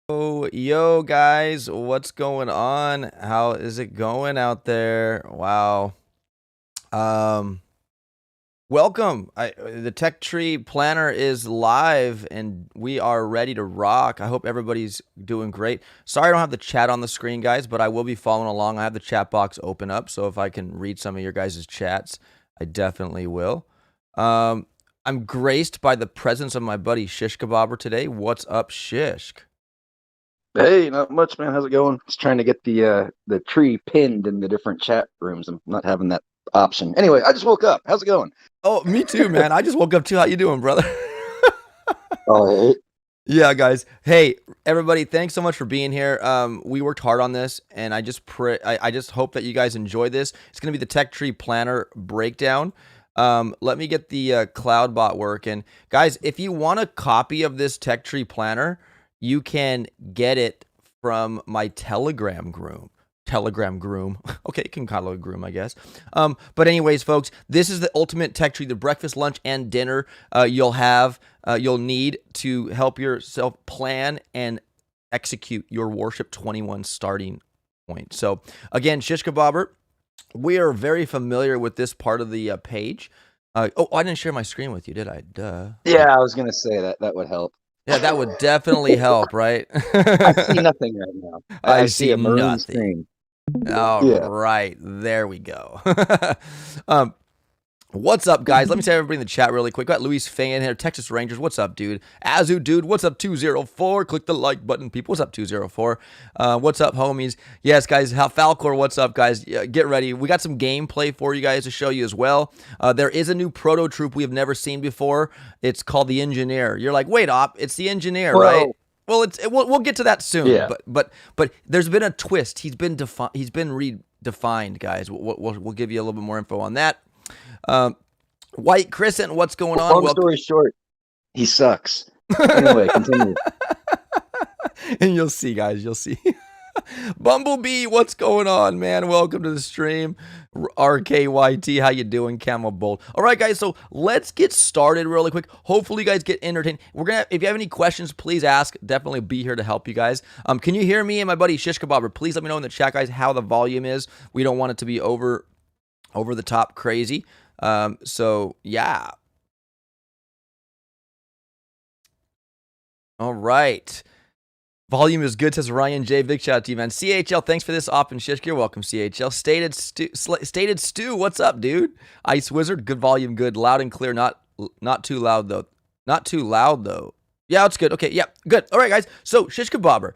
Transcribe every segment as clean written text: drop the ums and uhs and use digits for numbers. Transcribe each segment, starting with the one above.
Yo, guys, what's going on? How is it going out there? Wow. Um, Welcome. The Tech Tree Planner is live and we are ready to rock. I hope everybody's doing great. Sorry I don't have the chat on the screen, guys, but I will be following along. I have the chat box open up, so if I can read some of your guys' chats, I definitely will. I'm graced by the presence of my buddy Shish Kebabber today. What's up, Shishk? Hey, not much, man. How's it going? Just trying to get the tree pinned in the different chat rooms. I'm not having that option. Anyway, I just woke up. How's it going? Oh, me too, man. I just woke up too. How you doing, brother? Oh, hey. Yeah, guys. Hey, everybody, thanks so much for being here. We worked hard on this, and I just I just hope that you guys enjoy this. It's going to be the Tech Tree Planner breakdown. Let me get the CloudBot working. Guys, if you want a copy of this Tech Tree Planner, you can get it from my Telegram group. Telegram groom. Okay, you can call it a groom, I guess. But anyways, folks, this is the ultimate tech tree, the breakfast, lunch, and dinner you'll need to help yourself plan and execute your Warship 21 starting point. So again, Shish Kebabber, we are very familiar with this part of the page. Oh, I didn't share my screen with you, did I? Duh. Yeah, I was gonna say that would help. Yeah, that would definitely help, right? I see nothing right now. I I see see a maroon nothing. screen. All Yeah. right, there we go. um, what's up, guys? Let me say everybody in the chat really quick. Got Luis Fan here, Texas Rangers. What's up, dude? Azu, dude. What's up, 204? Click the like button, people. What's up, 204? What's up, homies? Yes, guys. Falcor, what's up, guys? Get ready. We got some gameplay for you guys to show you as well. There is a new Prototroop we have never seen before. It's called the Engineer. You're like, wait, Op, it's the Engineer, right? Well, Well, we'll get to that soon, yeah. but there's been a twist. He's been redefined, guys. We'll give you a little bit more info on that. White Crescent, what's going on? Long story short, he sucks. Anyway, continue. And you'll see, guys. You'll see. Bumblebee, what's going on, man? Welcome to the stream. RKYT, how you doing? Camel Bolt. All right, guys, so let's get started really quick. Hopefully, you guys get entertained. If you have any questions, please ask. Definitely be here to help you guys. Can you hear me and my buddy Shish Kebabber? Please let me know in the chat, guys, how the volume is. We don't want it to be over the top crazy. So yeah. All right. Volume is good, says Ryan J. Big shout out to you, man. CHL, thanks for this op and Shishk. You're welcome, CHL. Stated Stu, what's up, dude? Ice Wizard, good volume, good. Loud and clear, not too loud, though. Not too loud, though. Yeah, it's good. Okay, yeah, good. All right, guys. So, Shish Kebabber.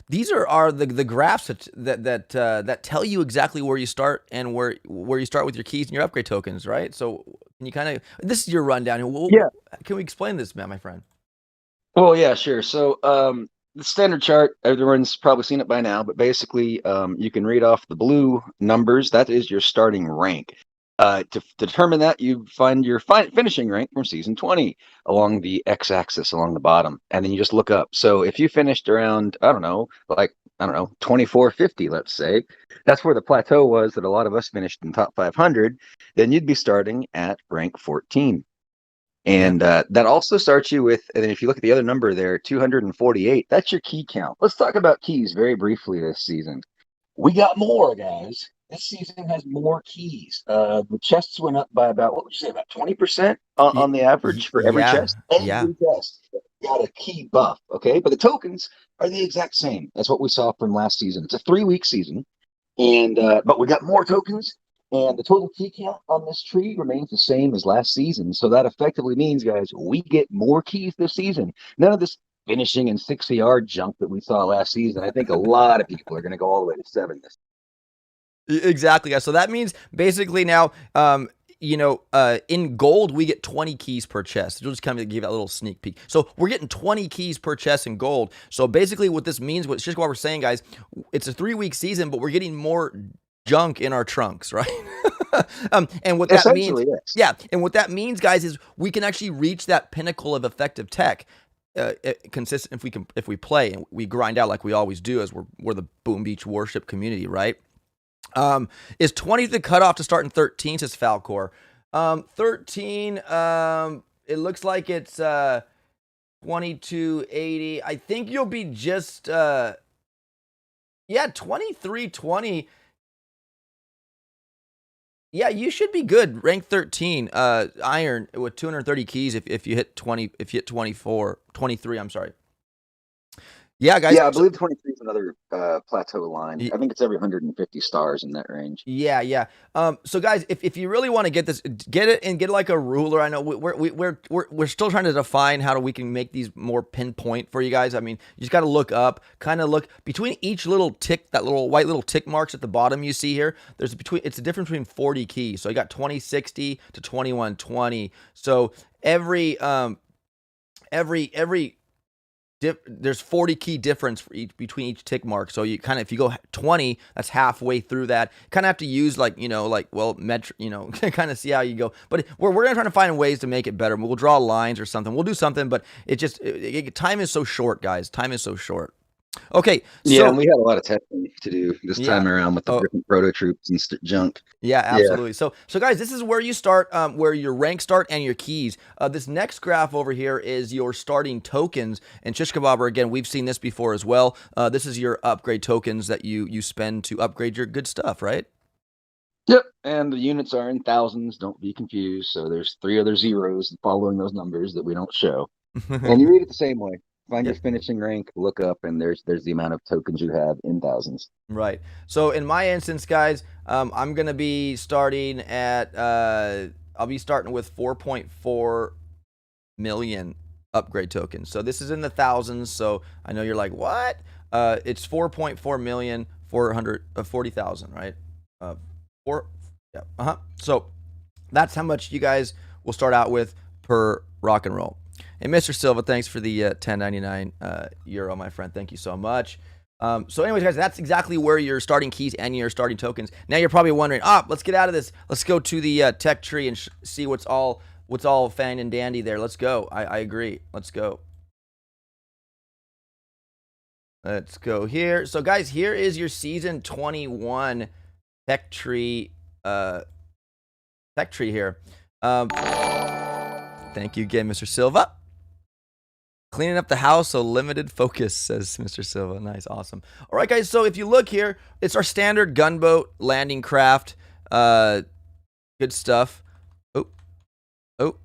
These are the graphs that tell you exactly where you start and where you start with your keys and your upgrade tokens, right? So, can you kind of... This is your rundown. Yeah. Can we explain this, man, my friend? Well, yeah, sure. So, the standard chart, everyone's probably seen it by now, but basically, you can read off the blue numbers. That is your starting rank. To determine that, you find your finishing rank from season 20 along the x-axis along the bottom, and then you just look up. So if you finished around, I don't know, 2450, let's say, that's where the plateau was that a lot of us finished in top 500, then you'd be starting at rank 14. And that also starts you with, and then if you look at the other number there, 248, that's your key count. Let's talk about keys very briefly this season. We got more, guys. This season has more keys. The chests went up by about, what would you say, about 20% on the average for every chest? Yeah. Every chest got a key buff, okay? But the tokens are the exact same. That's what we saw from last season. It's a 3-week season, and but we got more tokens. And the total key count on this tree remains the same as last season. So that effectively means, guys, we get more keys this season. None of this finishing in 60-yard junk that we saw last season. I think a lot of people are going to go all the way to 7 this. Exactly, guys. So that means basically now, in gold, we get 20 keys per chest. We'll just kind of give that little sneak peek. So we're getting 20 keys per chest in gold. So basically what this means, what we're saying, guys, it's a 3-week season, but we're getting more junk in our trunks, right? And what that means, yes. yeah, and what that means, guys, is we can actually reach that pinnacle of effective tech, consistent if we play and we grind out like we always do, as we're the Boom Beach Warship community, right? Is 20 the cutoff to start in 13? Says Falcor. 13. It looks like it's 2280. I think you'll be just yeah, 2320. Yeah, you should be good. Rank 13, iron with 230 keys if you hit 20, if you hit 24, 23, I'm sorry. Yeah, guys. Yeah, I So, believe 23 is another plateau line. I think it's every 150 stars in that range. yeah, yeah. So guys, if you really want to get this, get it and get like a ruler. I know we're still trying to define how we can make these more pinpoint for you guys. I mean, you just got to look up, kind of look between each little tick, that little white little tick marks at the bottom you see here. There's between, it's a difference between 40 keys. So you got 2060 to 2120. So every there's 40 key difference for between each tick mark. So you kind of, if you go 20, that's halfway through that. Kind of have to use like, kind of see how you go. But we're going to try to find ways to make it better. We'll draw lines or something. We'll do something, but time is so short, guys. Time is so short. Okay, Yeah, so and we had a lot of testing to do this time around with the different Prototroops and junk. Yeah, absolutely. Yeah. So guys, this is where you start, where your ranks start and your keys. This next graph over here is your starting tokens. And Shish Kebabber, again, we've seen this before as well. This is your upgrade tokens that you spend to upgrade your good stuff, right? Yep, and the units are in thousands. Don't be confused. So there's 3 other zeros following those numbers that we don't show, and you read it the same way. Find your finishing rank, look up, and there's the amount of tokens you have in thousands. Right. So in my instance, guys, I'm gonna be starting at I'll be starting with 4.4 million upgrade tokens. So this is in the thousands. So I know you're like, what? It's 4.4 million 440,000, right? Yeah. So that's how much you guys will start out with per rock and roll. And Mr. Silva, thanks for the 1099 euro, my friend. Thank you so much. So anyways, guys, that's exactly where your starting keys and your starting tokens. Now you're probably wondering, let's get out of this. Let's go to the tech tree and see what's all fine and dandy there. Let's go. I agree. Let's go. Let's go here. So guys, here is your season 21 tech tree here. Thank you again, Mr. Silva. Cleaning up the house, so limited focus, says Mr. Silva. Nice, awesome. All right, guys, so if you look here, it's our standard gunboat landing craft. Good stuff. Oh,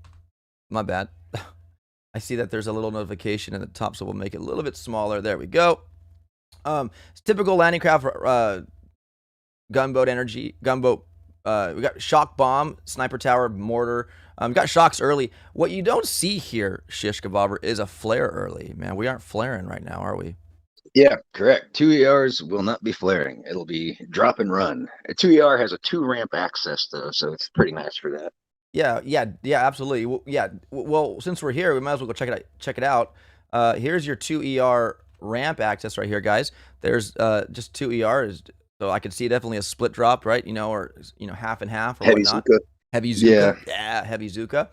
my bad. I see that there's a little notification at the top, so we'll make it a little bit smaller. There we go. It's typical landing craft, gunboat energy, we got shock bomb, sniper tower, mortar. Got shocks early. What you don't see here, Shish Kebabber, is a flare early. Man, we aren't flaring right now, are we? Yeah, correct. 2 ERs will not be flaring. It'll be drop and run. A 2 ER has a 2 ramp access, though, so it's pretty nice for that. Yeah, absolutely. Well, since we're here, we might as well go check it out. Here's your 2 ER ramp access right here, guys. There's just 2 ERs, so I can see definitely a split drop, right? Or half and half or heavy whatnot. Zuka. Heavy Zuka. Yeah, heavy Zuka.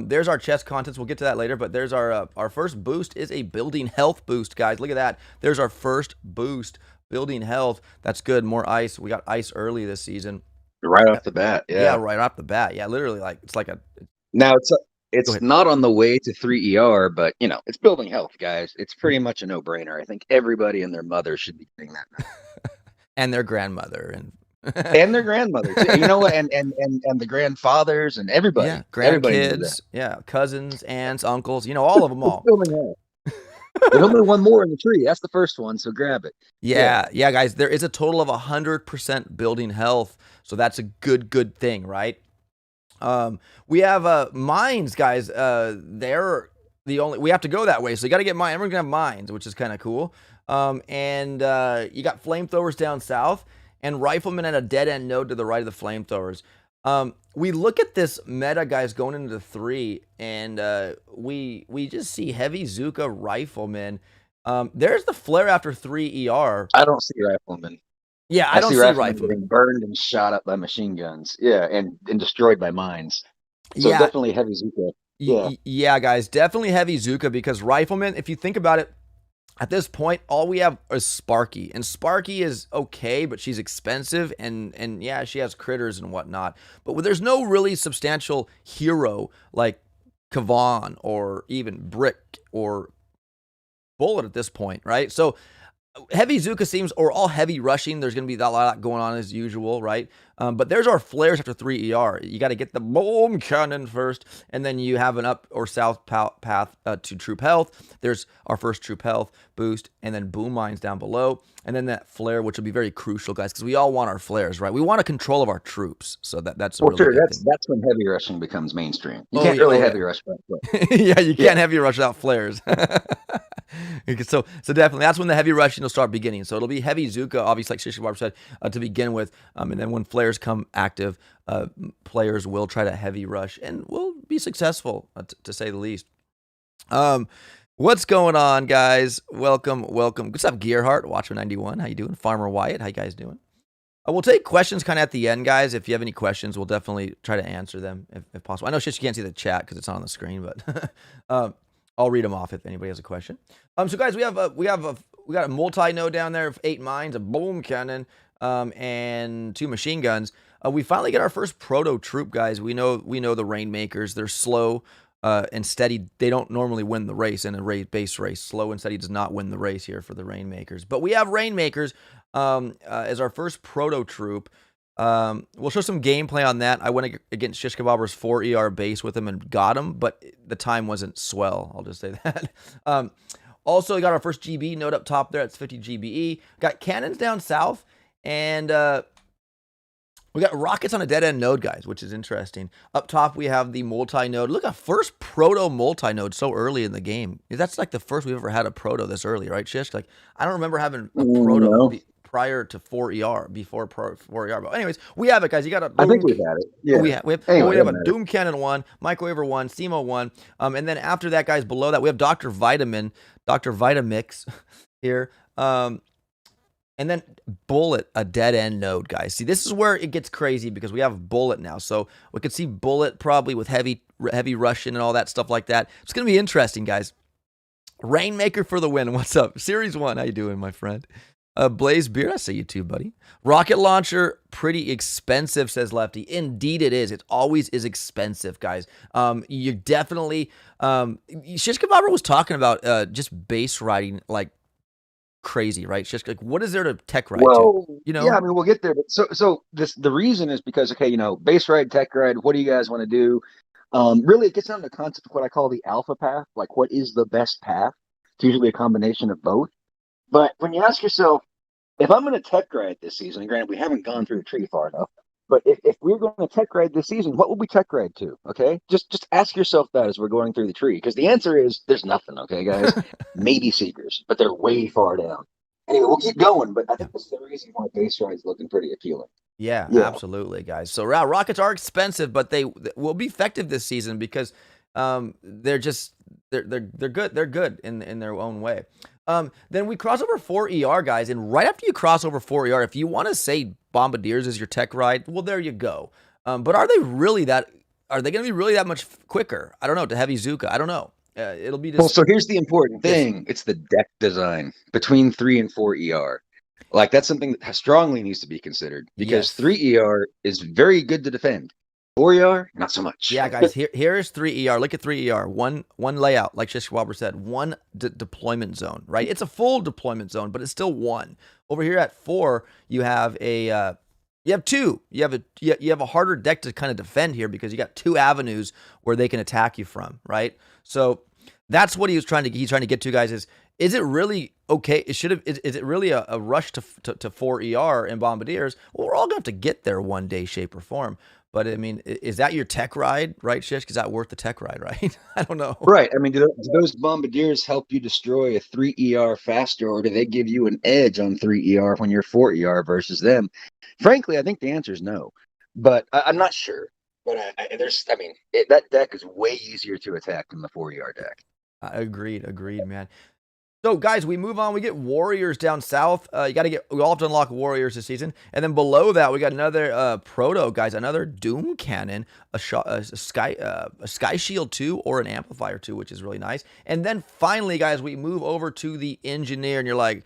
There's our chest contents. We'll get to that later, but there's our first boost is a building health boost, guys. Look at that. There's our first boost, building health. That's good. More ice. We got ice early this season. Right off the bat, yeah. Yeah, right off the bat. Yeah, literally, like it's like a. Now it's not on the way to 3 ER, but it's building health, guys. It's pretty much a no-brainer. I think everybody and their mother should be getting that. And their grandmother and their grandmother too. And the grandfathers and everybody. Yeah, grandkids, yeah, cousins, aunts, uncles, all of them all. There's only one more in the tree. That's the first one, so grab it. Yeah, guys, there is a total of 100% building health, so that's a good thing, right? We have mines, guys. They're the only, we have to go that way, so you got to get mines. Everyone's gonna have mines, which is kind of cool. And you got flamethrowers down south and riflemen at a dead end node to the right of the flamethrowers. We look at this meta, guys, going into 3, and we just see heavy Zuka riflemen. There's the flare after 3 ER. I don't see riflemen. Yeah, I don't see riflemen being burned and shot up by machine guns. Yeah, and destroyed by mines. So definitely heavy Zuka. Yeah, guys, definitely heavy Zuka, because riflemen, if you think about it, at this point, all we have is Sparky. And Sparky is okay, but she's expensive. And yeah, she has critters and whatnot. But there's no really substantial hero like Kavan or even Brick or bullet at this point, right? So heavy Zuka seems, or all heavy rushing, there's going to be a lot going on as usual, right? But there's our flares after 3 ER. You got to get the boom cannon first, and then you have an up or south path to troop health. There's our first troop health boost, and then boom mines down below, and then that flare, which will be very crucial, guys, because we all want our flares, right? We want a control of our troops, so that's a really good thing. That's when heavy rushing becomes mainstream. You can't really heavy rush without flares. Yeah, you can't heavy rush without flares. So definitely, that's when the heavy rushing will start beginning. So it'll be heavy Zuka, obviously, like Jimbobs said, to begin with. And then when flares come active, players will try to heavy rush and will be successful, to say the least. What's going on, guys? Welcome. What's up, Gearhart? Watcher 91. How you doing? Farmer Wyatt, how you guys doing? We'll take questions kind of at the end, guys. If you have any questions, we'll definitely try to answer them if possible. I know, Shish, you can't see the chat because it's not on the screen, but I'll read them off if anybody has a question. So guys, we got a multi-node down there of 8 mines, a boom cannon, and 2 machine guns. We finally get our first proto troop, guys. We know the Rainmakers. They're slow and steady. They don't normally win the race in a base race. Slow and steady does not win the race here for the Rainmakers. But we have Rainmakers as our first proto troop. We'll show some gameplay on that. I went against Shish Kebabber's 4 ER base with him and got him, but the time wasn't swell. I'll just say that. Also, we got our first GB node up top there. It's 50 GBE. Got cannons down south, and we got rockets on a dead-end node, guys, which is interesting. Up top, we have the multi-node. Look, a first proto multi-node so early in the game. That's like the first we've ever had a proto this early, right, Shish? Like, I don't remember having a proto prior to 4 ER, before 4 ER. But anyways, we have it, guys. You got I think we've had it. Yeah. We have a Doom Cannon 1, Microwaver 1, SEMO 1. And then after that, guys, below that, we have Dr. Vitamix here. And then Bullet, a dead-end node, guys. See, this is where it gets crazy because we have Bullet now. So we could see Bullet probably with heavy Russian and all that stuff like that. It's going to be interesting, guys. Rainmaker for the win. What's up? Series 1, how you doing, my friend? Blaze Beer, I see you too, buddy. Rocket launcher, pretty expensive, says Lefty. Indeed it is. It always is expensive, guys. You definitely... Shish Kebabber was talking about just base riding like crazy, right? Shish, like, what is there to tech ride to? You know? Yeah, I mean, we'll get there. But so the reason is because, okay, base ride, tech ride, what do you guys want to do? Really, it gets down to the concept of what I call the alpha path. Like, what is the best path? It's usually a combination of both. But when you ask yourself, if I'm going to tech ride this season, and granted, we haven't gone through the tree far enough, but if we're going to tech ride this season, what will we tech ride to? Okay, just ask yourself that as we're going through the tree, because the answer is there's nothing. Okay, guys, maybe seekers, but they're way far down. Anyway, we'll keep going, but I think that's the reason why base ride's looking pretty appealing. Yeah, absolutely, guys. So rockets are expensive, but they will be effective this season because they're good. They're good in their own way. Then we cross over 4 ER, guys, and right after you cross over 4 ER, if you want to say Bombardiers is your tech ride, well, there you go. But are they going to be really that much quicker? I don't know, to heavy Zuka. I don't know. It'll be just... Well, so here's the important thing. It's the deck design between 3 and 4 ER. Like, that's something that strongly needs to be considered because 3 ER is very good to defend. 4 ER, not so much. Yeah, guys, here is 3 ER. Look at 3 ER. One layout, like Shish Kebabber said, one deployment zone, right? It's a full deployment zone, but it's still one. Over here at 4, you have you have 2. You have a harder deck to kind of defend here because you got 2 avenues where they can attack you from, right? So that's what he's trying to get to, guys. Is it really okay? Is it really a rush to 4 ER and Bombardiers? Well, we're all gonna have to get there one day, shape, or form. But I mean, is that your tech ride, right, Shish? Is that worth the tech ride, right? I don't know. Right. I mean, do those Bombardiers help you destroy a 3 ER faster, or do they give you an edge on 3 ER when you're 4 ER versus them? Frankly, I think the answer is no. But I'm not sure. But that deck is way easier to attack than the 4 ER deck. Agreed, man. So, guys, we move on. We get Warriors down south. We all have to unlock Warriors this season. And then below that, we got another Proto, guys, another Doom Cannon, a Sky Shield 2, or an Amplifier 2, which is really nice. And then finally, guys, we move over to the Engineer, and you're like,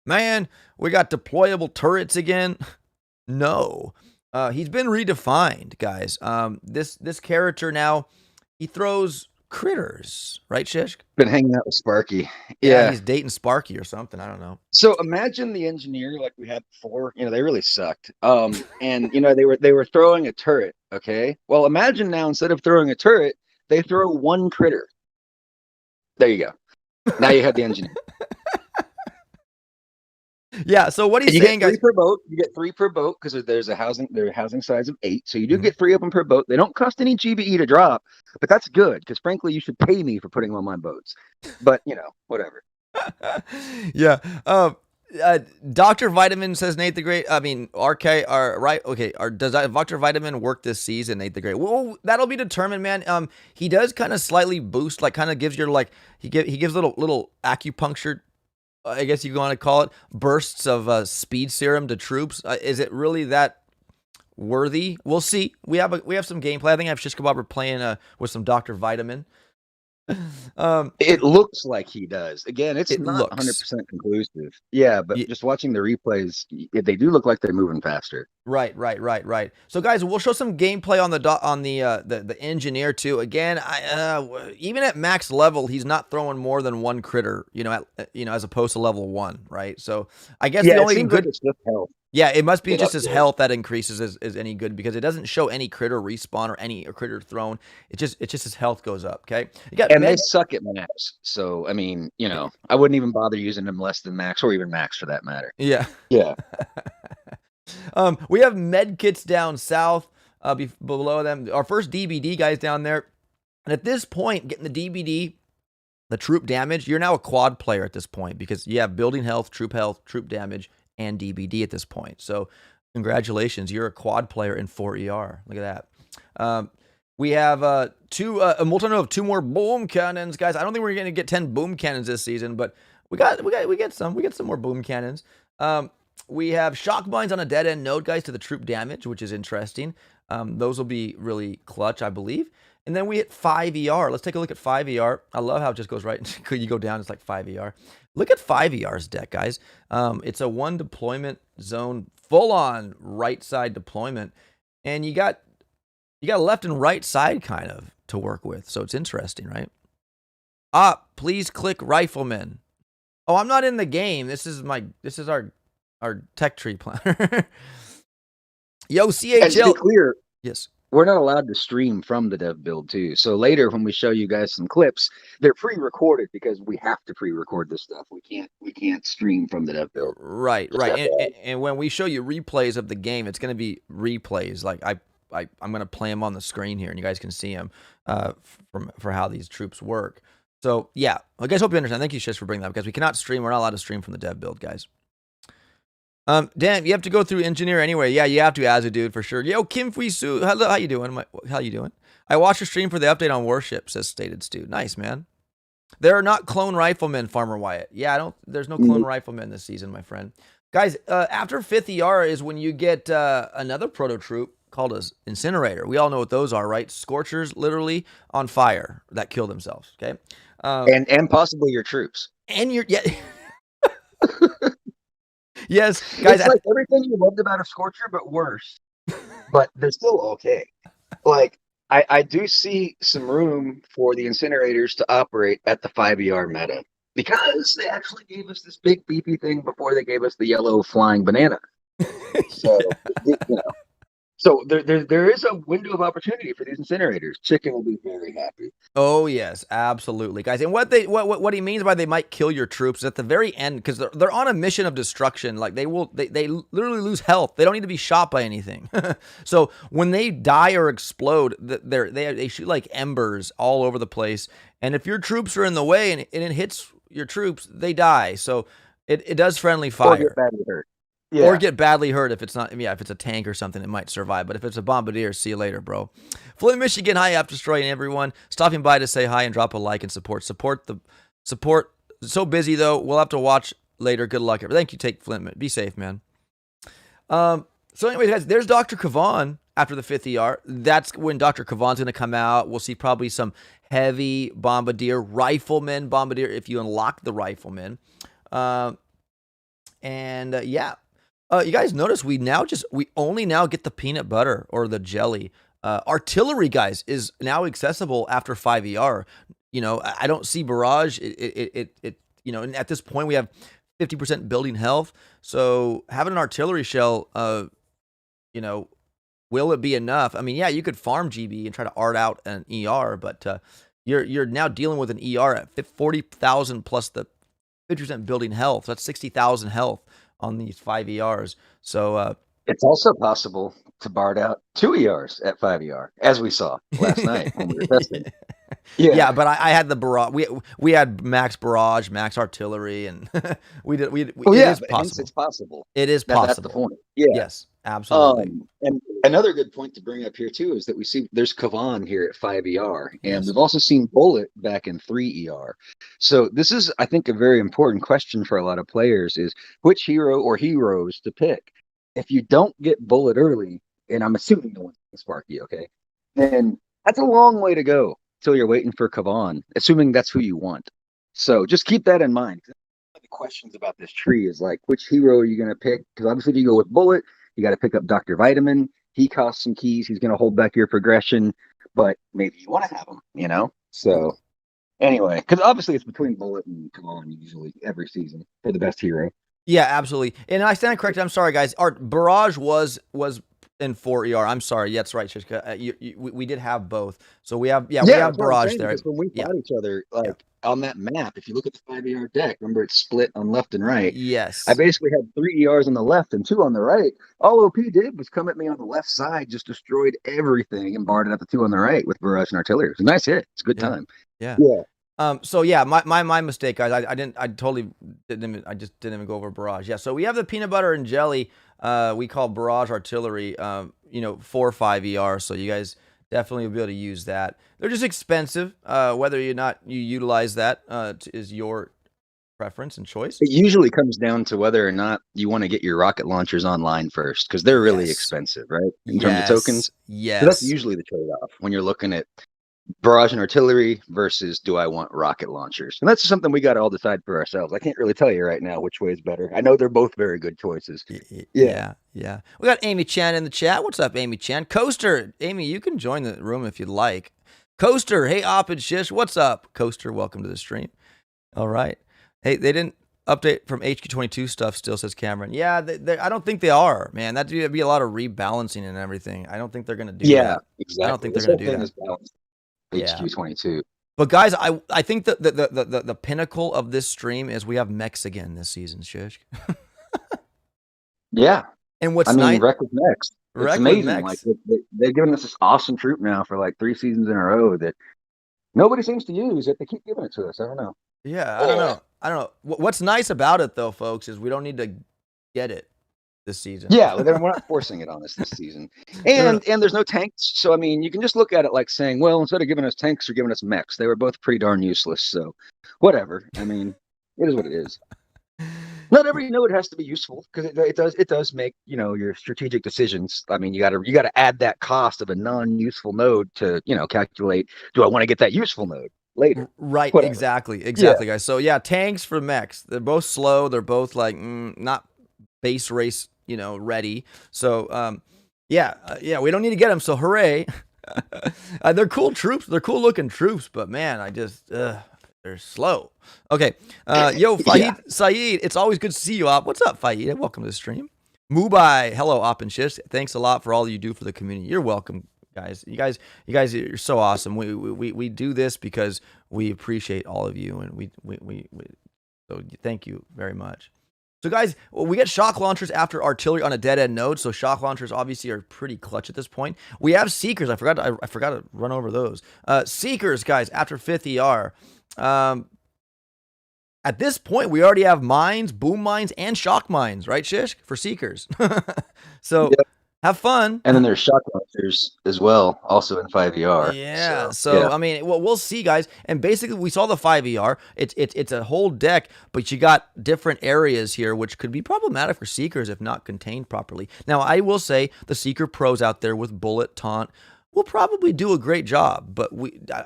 man, we got deployable turrets again? No. He's been redefined, guys. This character now, he throws critters, right, Shish? Been hanging out with Sparky. Yeah, Yeah. he's dating Sparky or something. I don't know. So imagine the engineer like we had before. They really sucked. And they were throwing a turret. Okay. Well, imagine now instead of throwing a turret, they throw one critter. There you go. Now you have the engineer. Yeah. So what And he's you get saying, three guys. per boat. You get three per boat because there's a housing size of 8. So you do Mhm. get 3 of them per boat. They don't cost any GBE to drop, but that's good because frankly, you should pay me for putting them on my boats. But whatever. Yeah. Dr. Vitamin says Nate the Great. I mean, RK are right. Okay. Does Dr. Vitamin work this season, Nate the Great? Well, that'll be determined, man. He does kind of slightly boost, like kind of gives your like he gives little acupuncture, I guess you want to call it, bursts of speed serum to troops. Is it really that worthy? We'll see. We have some gameplay. I think I have Shish Kebab playing with some Dr. Vitamin. It looks like he does. Again, it's It not looks. 100% conclusive. Yeah, but just watching the replays, they do look like they're moving faster. Right. So, guys, we'll show some gameplay on the engineer too. Again, even at max level, he's not throwing more than one critter. As opposed to level 1, right? So, I guess the Yeah, it only seems like good. it's just health. Yeah, it must be Get just up his there. health that increases is any good because it doesn't show any critter respawn or any critter thrown. It's just his health goes up. Okay, you got And they med. suck at max. So, I mean, I wouldn't even bother using them less than max or even max for that matter. Yeah. Yeah. We have med kits down south, below them. Our first DBD guys down there, and at this point, getting the DBD, the troop damage, you're now a quad player at this point because you have building health, troop damage, and DBD at this point. So, congratulations, you're a quad player in 4ER. Look at that. We have a multitude of 2 more boom cannons, guys. I don't think we're going to get 10 boom cannons this season, but we get some more boom cannons. We have shock mines on a dead end node, guys, to the troop damage, which is interesting. Those will be really clutch, I believe. And then we hit 5ER. Let's take a look at 5ER. I love how it just goes right. You go down, it's like 5ER. Look at 5ER's deck, guys. It's a 1 deployment zone, full on right side deployment, and you got left and right side kind of to work with. So it's interesting, right? Please click rifleman. Oh, I'm not in the game. This is our tech tree planner. Yo, And to be CHL. clear, Yes. we're not allowed to stream from the dev build too. So later when we show you guys some clips, they're pre-recorded because we have to pre-record this stuff. We can't stream from the dev build. Right. Just And when we show you replays of the game, it's going to be replays. Like I'm going to play them on the screen here, and you guys can see them for how these troops work. So yeah, I guys hope you understand. Thank you, Shish, for bringing that up because we cannot stream. We're not allowed to stream from the dev build, guys. Dan, you have to go through engineer anyway. Yeah, you have to as a dude for sure. Yo, Kim Fui Su, how you doing? How you doing? I watched your stream for the update on Warships, says Stated Stu. Nice, man. There are not clone riflemen, Farmer Wyatt. Yeah, there's no clone riflemen this season, my friend. Guys, after 5th ER is when you get another prototroop called an incinerator. We all know what those are, right? Scorchers, literally on fire that kill themselves. Okay, and possibly your troops. and you're yeah. Yes, guys. It's like everything you loved about a Scorcher, but worse. But they're still okay. Like I do see some room for the incinerators to operate at the 5ER meta because they actually gave us this big beefy thing before they gave us the yellow flying banana. So So there is a window of opportunity for these incinerators. Chicken will be very happy. Oh yes, absolutely, guys. And what he means by they might kill your troops is at the very end because they're on a mission of destruction. Like they literally lose health. They don't need to be shot by anything. So when they die or explode, they shoot like embers all over the place. And if your troops are in the way and it hits your troops, they die. So it does friendly fire. Or get badly hurt. Yeah. Or get badly hurt if it's not, if it's a tank or something, it might survive. But if it's a bombardier, see you later, bro. Flint, Michigan, hi, opdestroy, and everyone stopping by to say hi and drop a like and support. Support. So busy though, we'll have to watch later. Good luck. Thank you, take Flint. Be safe, man. So anyways, guys, there's Dr. Kavan after the 5th ER. That's when Dr. Kavan's gonna come out. We'll see probably some heavy bombardier, rifleman bombardier if you unlock the rifleman. Yeah. You guys notice we only now get the peanut butter or the jelly Artillery, guys, is now accessible after 5ER. I don't see barrage. And at this point we have 50% building health. So having an artillery shell, you know, will it be enough? I mean, yeah, you could farm GB and try to art out an ER, but you're now dealing with an ER at 40,000 plus the 50% building health. That's 60,000 health on these 5ERs. So It's also possible to BARD out 2 ERs at 5ER, as we saw last night when we were testing. yeah, Yeah. but I had the barrage. We had max barrage, max artillery, and Well, it yeah, is but hence it's possible. possible. It is That's the possible. point. Yeah. Yes, absolutely. And another good point to bring up here too is that we see there's Kavan here at 5ER, and Yes. we've also seen Bullet back in 3ER. So this is, I think, a very important question for a lot of players: is which hero or heroes to pick. If you don't get Bullet early, and I'm assuming no one's Sparky, okay, then that's a long way to go till you're waiting for Kavan, assuming that's who you want. So just keep that in mind. The questions about this tree is like, which hero are you going to pick? Because obviously, if you go with Bullet, you got to pick up Dr. Vitamin. He costs some keys. He's going to hold back your progression, but maybe you want to have him. So anyway, because obviously it's between Bullet and Kavan usually every season for the best hero. Yeah, absolutely. And I stand corrected. I'm sorry, guys. Our barrage was in 4ER. I'm sorry. Yeah, that's right, Shishka. We did have both. So we have That's what I'm barrage saying. there. Because when we Yeah. fought each other, Yeah. like on that map, if you look at the 5ER deck, remember it's split on left and right. I Yes. basically had 3 ERs on the left and 2 on the right. All OP did was come at me on the left side, just destroyed everything and barred it up the 2 on the right with barrage and artillery. It was a nice hit. It's a good Yeah. time. Yeah. Yeah. So yeah, my mistake, guys. I totally didn't even, I just didn't even go over barrage. Yeah. So we have the peanut butter and jelly. We call barrage artillery. 4-5ER. So you guys definitely will be able to use that. They're just expensive. Whether or not you utilize that is your preference and choice. It usually comes down to whether or not you want to get your rocket launchers online first, because they're really Yes. expensive, right? In terms of Yes. tokens. So that's Yes. usually the trade-off when you're looking at barrage and artillery versus do I want rocket launchers? And that's something we got to all decide for ourselves. I can't really tell you right now which way is better. I know they're both very good choices. Yeah. Yeah, yeah. We got Amy Chan in the chat. What's up, Amy Chan? Coaster, Amy, you can join the room if you'd like. Coaster, hey, Op and Shish, what's up? Coaster, welcome to the stream. All right. Hey, they didn't update from HQ22 stuff still, says Cameron. Yeah, I don't think they are, man. That'd be a lot of rebalancing and everything. I don't think they're going to do that. Exactly. I don't think This they're whole going to do thing that. is balanced. Yeah. HQ22. But guys, I think that the pinnacle of this stream is we have mechs again this season, Shish. Yeah. And what's I mean, nice, Wreck with Mechs. It's Wreck with amazing. Like mechs. they've given us this awesome troop now for like 3 seasons in a row that nobody seems to use. Yet they keep giving it to us. I don't know. Yeah, I don't know. What's nice about it though, folks, is we don't need to get it this season. Yeah, we're not forcing it on us this season, and there's no tanks. So I mean, you can just look at it like saying, well, instead of giving us tanks, they're giving us mechs. They were both pretty darn useless. So whatever. I mean, it is what it is. Not every node has to be useful because it does make your strategic decisions. I mean, you gotta add that cost of a non-useful node to calculate. Do I want to get that useful node later? Right, Whatever. exactly, Yeah. guys. So yeah, tanks for mechs. They're both slow. They're both like not base race, ready. So yeah, we don't need to get them. So hooray! They're cool troops. They're cool looking troops, but man, they're slow. Okay, yo, Fahid Saeed, it's always good to see you, Op. What's up, Fahid? Welcome to the stream. Mubai, hello, Op and Shish. Thanks a lot for all you do for the community. You're welcome, guys. You guys are so awesome. We do this because we appreciate all of you, and we so thank you very much. So guys, we get shock launchers after artillery on a dead end node. So shock launchers obviously are pretty clutch at this point. We have seekers. I forgot to run over those. Seekers, guys, after 5th ER. At this point, we already have mines, boom mines, and shock mines, right, Shish? For seekers. So have fun. And then there's shock launchers as well, also in 5ER. Yeah. So I mean, we'll see, guys. And basically, we saw the 5ER. It's a whole deck, but you got different areas here, which could be problematic for seekers if not contained properly. Now, I will say the seeker pros out there with bullet taunt will probably do a great job, but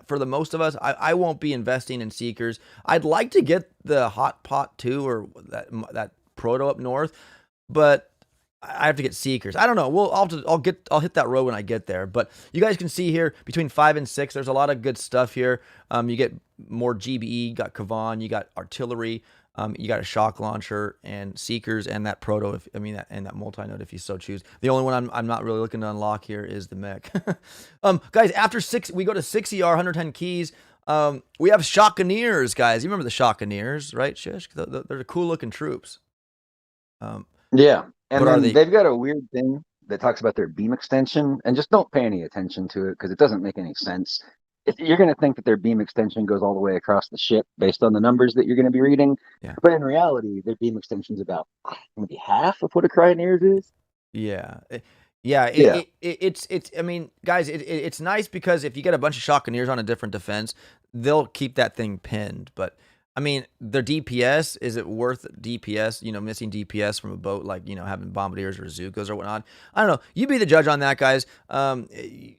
for the most of us, I won't be investing in seekers. I'd like to get the hot pot 2 or that proto up north, but I have to get Seekers. I don't know. I'll hit that road when I get there. But you guys can see here between 5 and 6, there's a lot of good stuff here. You get more GBE, you got Kavan, you got artillery, you got a shock launcher and Seekers and that proto. And that multi-node if you so choose. The only one I'm not really looking to unlock here is the mech. Guys, after 6, we go to 6 ER, 110 keys. We have Shockeneers, guys. You remember the Shockeneers, right? Shish? They're the cool looking troops. Yeah. And What are then they? they've got a weird thing that talks about their beam extension, and just don't pay any attention to it because it doesn't make any sense. If you're going to think that their beam extension goes all the way across the ship based on the numbers that you're going to be reading, Yeah. but in reality, their beam extension is about maybe half of what a Cryoneer's is. Yeah. Yeah, Yeah. it's I mean, guys, it's nice because if you get a bunch of Shockeneers on a different defense, they'll keep that thing pinned. But I mean, their DPS, is it worth DPS? Missing DPS from a boat, like having bombardiers or Zukas or whatnot. I don't know. You be the judge on that, guys.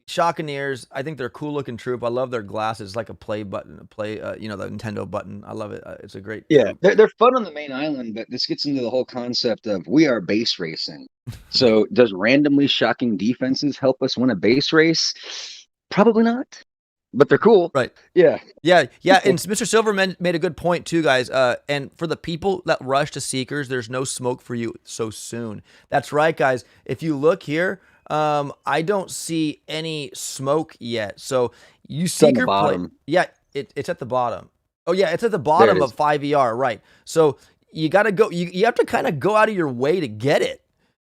Shockeneers, I think they're a cool looking troop. I love their glasses, it's like a play button, the Nintendo button. I love it. It's a great Yeah, troop. they're fun on the main island, but this gets into the whole concept of we are base racing. So, does randomly shocking defenses help us win a base race? Probably not, but they're cool. Right. Yeah. Yeah, and Mr. Silverman made a good point too, guys. And for the people that rush to Seekers, there's no smoke for you so soon. That's right, guys. If you look here, I don't see any smoke yet. So you It's on the Seeker play, bottom. yeah, it's at the bottom. Oh yeah, it's at the There it bottom of is. 5 right? So you got to go. You have to kind of go out of your way to get it.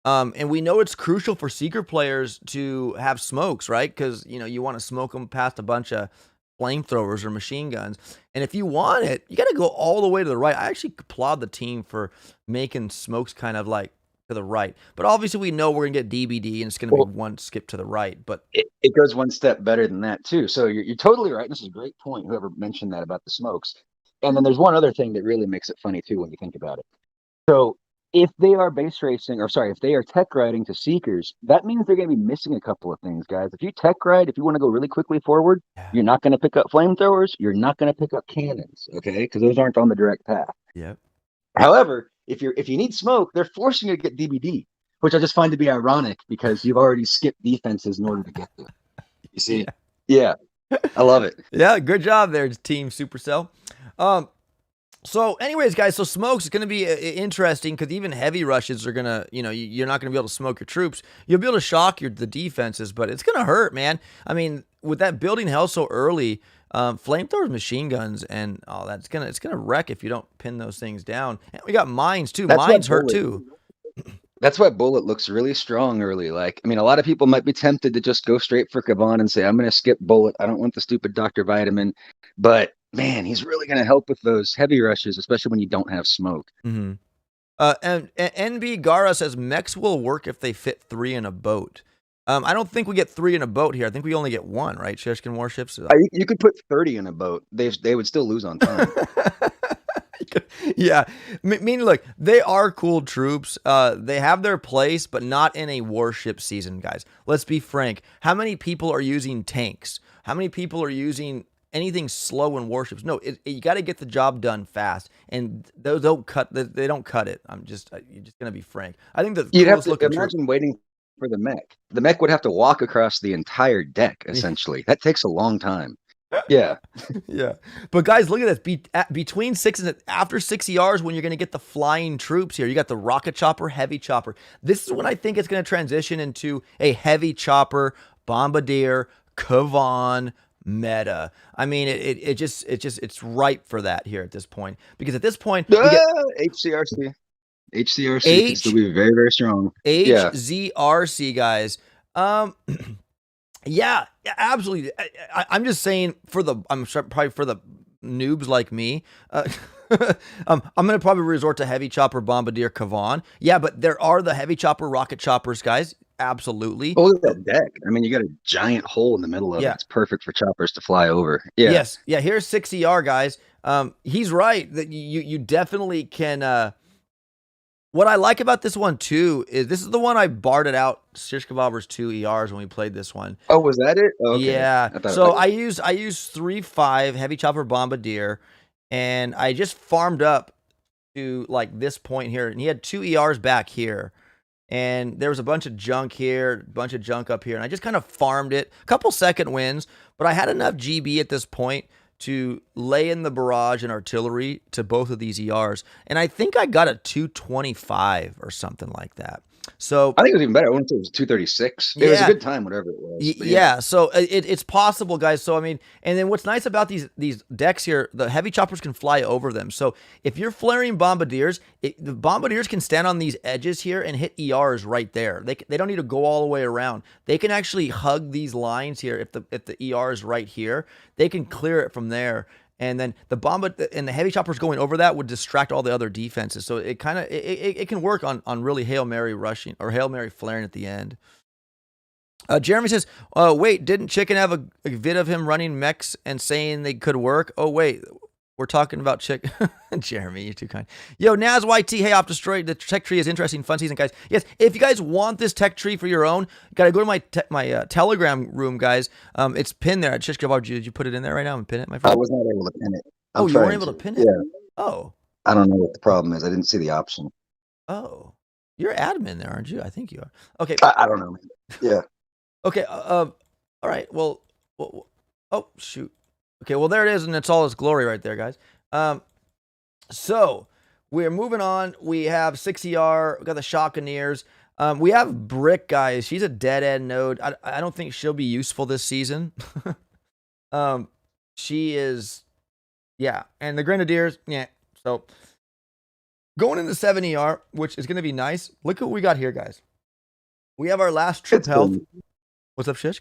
And we know it's crucial for Seeker players to have smokes, right? Because you want to smoke them past a bunch of flamethrowers or machine guns. And if you want it, you got to go all the way to the right. I actually applaud the team for making smokes kind of like to the right. But obviously, we know we're gonna get DBD, and it's gonna be Well, one skip to the right. But it goes one step better than that too. So you're totally right. This is a great point. Whoever mentioned that about the smokes. And then there's one other thing that really makes it funny too when you think about it. So if they are base racing, or sorry, if they are tech riding to Seekers, that means they're going to be missing a couple of things, guys. If you tech ride, if you want to go really quickly forward, yeah, you're not going to pick up flamethrowers. You're not going to pick up cannons, okay? Because those aren't on the direct path. yeah, However, if you need smoke, they're forcing you to get DBD, which I just find to be ironic because you've already skipped defenses in order to get there. You see? yeah, Yeah, I love it. yeah. Good job there, Team Supercell. Um, So, anyways, guys, so smokes is going to be interesting because even heavy rushes are going to, you're not going to be able to smoke your troops. You'll be able to shock the defenses, but it's going to hurt, man. I mean, with that building hell so early, flamethrowers, machine guns, and all that, it's gonna wreck if you don't pin those things down. And we got mines too. That's why Mines hurt bullet. too. That's why bullet looks really strong early. Like, I mean, a lot of people might be tempted to just go straight for Kavan and say, "I'm going to skip bullet. I don't want the stupid Doctor Vitamin." But man, he's really going to help with those heavy rushes, especially when you don't have smoke. Mm-hmm. And NB Gara says mechs will work if they fit 3 in a boat. I don't think we get 3 in a boat here. I think we only get 1, right? Shishkin warships. You could put 30 in a boat. They would still lose on time. Yeah, I mean, look, they are cool troops. They have their place, but not in a warship season, guys. Let's be frank. How many people are using tanks? How many people are using anything slow in warships? No, you got to get the job done fast, and those don't cut. They don't cut it. You're just gonna be frank. I think the You'd have coolest to looking troop. imagine waiting for the mech. The mech would have to walk across the entire deck, essentially. That takes a long time. Yeah. Yeah, but guys, look at this. Between 6 and after 6 ERs, when you're going to get the flying troops here, you got the rocket chopper, heavy chopper. This is when I think it's going to transition into a heavy chopper, bombardier, Kavan meta. I mean, it's ripe for that here at this point, because at this point we get HCRC. HCRC can still H be very, very strong. Yeah. HZRC, guys. Yeah, absolutely. I'm just saying I'm sure probably for the noobs like me, I'm gonna probably resort to heavy chopper, bombardier, Kavan. Yeah, but there are the heavy chopper, rocket choppers, guys. Absolutely. Oh, look at that deck. I mean, you got a giant hole in the middle of it. Yeah. It's perfect for choppers to fly over. Yeah. Yes. Yeah. Here's 6 guys. He's right that you definitely can. What I like about this one too is this is the one I barded out Shish Kebabers 2 ERs when we played this one. Oh, was that it? Oh, okay. Yeah. So I use 3-5 heavy chopper bombardier, and I just farmed up to like this point here, and he had 2 ERs back here. and there was a bunch of junk here, a bunch of junk up here, and I just kind of farmed it. A couple second wins, but I had enough GB at this point to lay in the barrage and artillery to both of these ERs, and I think I got a 225 or something like that. So I think it was even better. I want to say it was 236. It was a yeah, good time, whatever it was. But yeah, so it's possible, guys. So I mean, and then what's nice about these decks here, the heavy choppers can fly over them. So if you're flaring bombardiers, the bombardiers can stand on these edges here and hit ERs right there. They don't need to go all the way around. They can actually hug these lines here. If the ER is right here, they can clear it from there. And then the heavy choppers going over that would distract all the other defenses. So it kind of it can work on really Hail Mary rushing or Hail Mary flaring at the end. Jeremy says, wait, didn't Chicken have a vid of him running mechs and saying they could work? Oh, wait, we're talking about Chick. Jeremy, you're too kind. Yo, Naz YT, hey, opdestroy. The tech tree is interesting, fun season, guys. Yes, if you guys want this tech tree for your own, gotta go to my Telegram room, guys. It's pinned there at Jimbobs. Did you put it in there right now and pin it, my friend? I was not able to pin it. Oh, you weren't able to pin it? Yeah. Oh. I don't know what the problem is. I didn't see the option. Oh. You're admin there, aren't you? I think you are. Okay. I don't know. Yeah. Okay. All right. Well. Oh shoot. Okay. Well, there it is, and it's all its glory right there, guys. So we're moving on. We have 6ER. We got the Shotgunners. We have Brick, guys. She's a dead end node. I don't think she'll be useful this season. She is. Yeah, and the Grenadiers. Yeah. So going into 7ER, which is going to be nice. Look what we got here, guys. We have our last troop health. What's up, Shishk?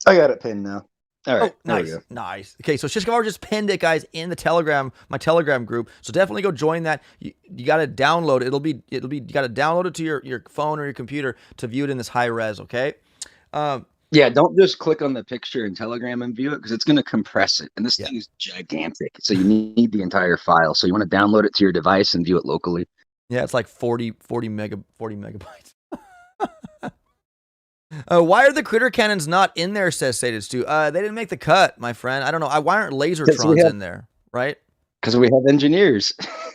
I got it pinned now. All right. Oh, nice. Nice. Okay, so Shishkavar just pinned it, guys, in the Telegram, my Telegram group. So definitely go join that. You got to download it. You got to download it to your phone or your computer to view it in this high res, okay? Yeah, don't just click on the picture in Telegram and view it because it's going to compress it. And this thing is gigantic. So you need the entire file. So you want to download it to your device and view it locally. Yeah, it's like 40 megabytes. Why are the critter cannons not in there, says Sadis too? They didn't make the cut, my friend. I don't know. Why aren't lasertrons in there, right? Because we have engineers.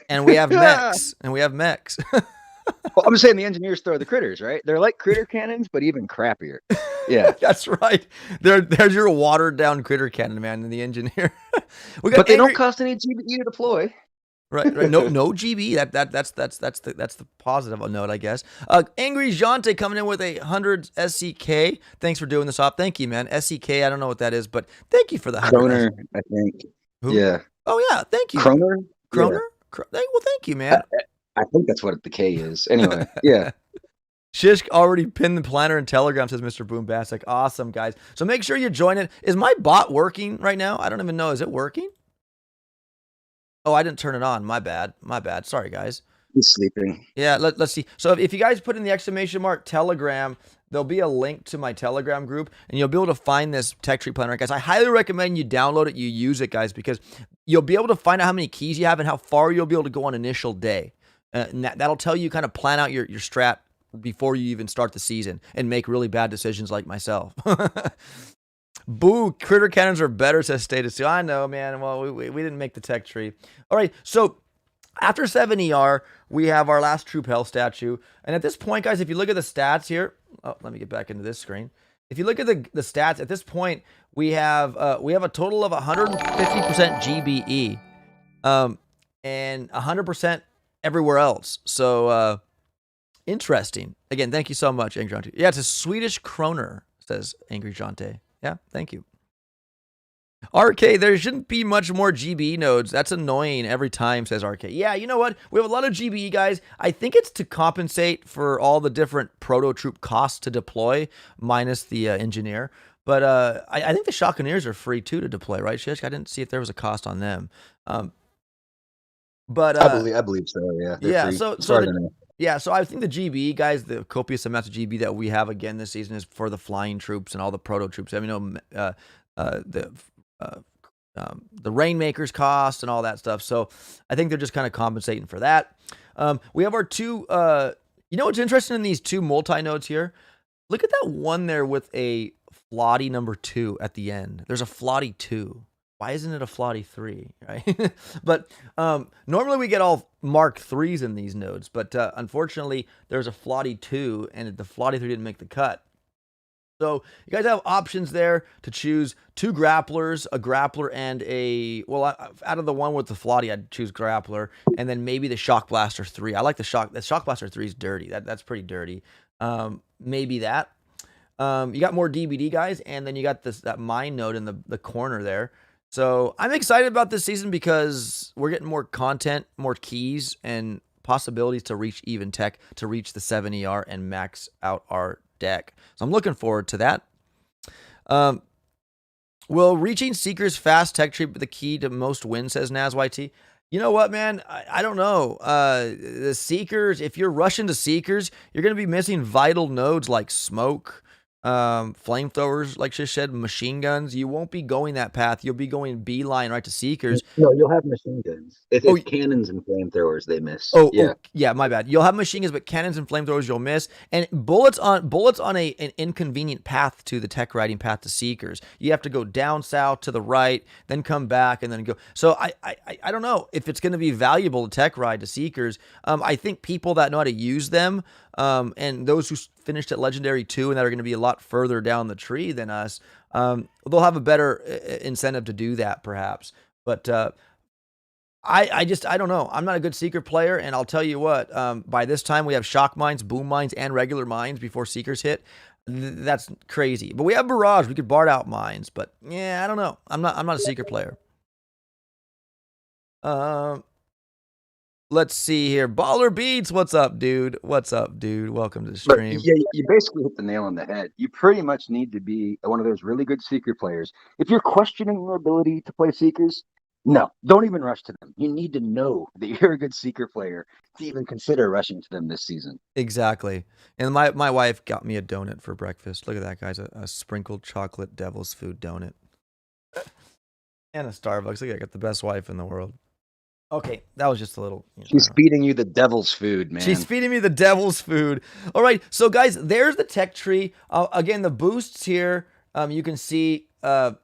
And we have mechs. Well, I'm just saying the engineers throw the critters, right? They're like critter cannons, but even crappier. Yeah. That's right. There's your watered down critter cannon, man, and the engineer. But they don't cost any GBE to deploy. Right. No GB. That's the positive note, I guess. Angry Jante coming in with 100 SCK. Thanks for doing this op. Thank you, man. SCK. I don't know what that is, but thank you for the 100. Kroner, I think. Who? Yeah. Oh yeah. Thank you. Kroner. Yeah. Well, thank you, man. I think that's what the K is. Anyway, yeah. Shishk already pinned the planner in Telegram, says Mr. Boombastic. Awesome, guys. So make sure you join it. Is my bot working right now? I don't even know. Is it working? Oh, I didn't turn it on. My bad. Sorry, guys. He's sleeping. Yeah, let's see. So if you guys put in the exclamation mark Telegram, there'll be a link to my Telegram group, and you'll be able to find this tech tree planner. Guys, I highly recommend you download it, you use it, guys, because you'll be able to find out how many keys you have and how far you'll be able to go on initial day. And that'll tell you kind of plan out your strat before you even start the season and make really bad decisions like myself. Boo, critter cannons are better, says Status 2. I know, man. Well, we didn't make the tech tree. All right, so after 7ER, we have our last troop health statue. And at this point, guys, if you look at the stats here, oh, let me get back into this screen. If you look at the stats, at this point, we have a total of 150% GBE and 100% everywhere else. So, interesting. Again, thank you so much, Angry Jante. Yeah, it's a Swedish kroner, says Angry Jante. Yeah, thank you. RK, there shouldn't be much more GBE nodes. That's annoying every time, says RK. Yeah, you know what? We have a lot of GBE, guys. I think it's to compensate for all the different proto-troop costs to deploy, minus the engineer. But I think the Shotgunners are free, too, to deploy, right, Shishk? I didn't see if there was a cost on them. But I believe so, yeah. Yeah, so I think the GB, guys, the copious amounts of GB that we have again this season is for the flying troops and all the proto troops. I mean, the Rainmakers cost and all that stuff. So I think they're just kind of compensating for that. We have our two. You know what's interesting in these two multi nodes here? Look at that one there with a Flotty number 2 at the end. There's a Flotty 2. Why isn't it a Flotty 3, right? But normally we get all Mark 3s in these nodes, but unfortunately there's a Flotty 2, and the Flotty 3 didn't make the cut. So you guys have options there to choose 2 grapplers, a grappler, and a, well, out of the one with the Flotty, I'd choose grappler, and then maybe the Shock Blaster 3. I like the Shock Blaster 3 is dirty. That's pretty dirty. Maybe that. You got more DBD guys, and then you got that mine node in the corner there. So I'm excited about this season because we're getting more content, more keys, and possibilities to reach even tech, to reach the 7ER and max out our deck. So I'm looking forward to that. Will reaching Seekers fast tech tree be the key to most wins, says NazYT? You know what, man? I don't know. The Seekers, if you're rushing to Seekers, you're going to be missing vital nodes like smoke, flamethrowers, like she said, machine guns. You won't be going that path. You'll be going beeline right to Seekers. No, you'll have machine guns. It's Oh, cannons and flamethrowers they miss. Oh, yeah, my bad. You'll have machine guns, but cannons and flamethrowers you'll miss, and bullets on an inconvenient path to the tech riding path to Seekers. You have to go down south to the right, then come back, and then go. So I don't know if it's going to be valuable to tech ride to Seekers. I think people that know how to use them, and those who finished at Legendary 2 and that are going to be a lot further down the tree than us, they'll have a better incentive to do that, perhaps. But I don't know. I'm not a good Seeker player, and I'll tell you what, by this time we have shock mines, boom mines, and regular mines before Seekers hit. That's crazy. But we have barrage. We could bard out mines, but yeah, I don't know. I'm not a Seeker player. Let's see here. Baller Beats, what's up, dude? What's up, dude? Welcome to the stream. Yeah, you basically hit the nail on the head. You pretty much need to be one of those really good Seeker players. If you're questioning your ability to play Seekers, no, don't even rush to them. You need to know that you're a good Seeker player to even consider rushing to them this season. Exactly. And my wife got me a donut for breakfast. Look at that, guys. A sprinkled chocolate devil's food donut. And a Starbucks. Look, I got the best wife in the world. Okay, that was just a little. She's feeding you the devil's food, man. She's feeding me the devil's food. All right, so guys, there's the tech tree. Again, the boosts here, you can see are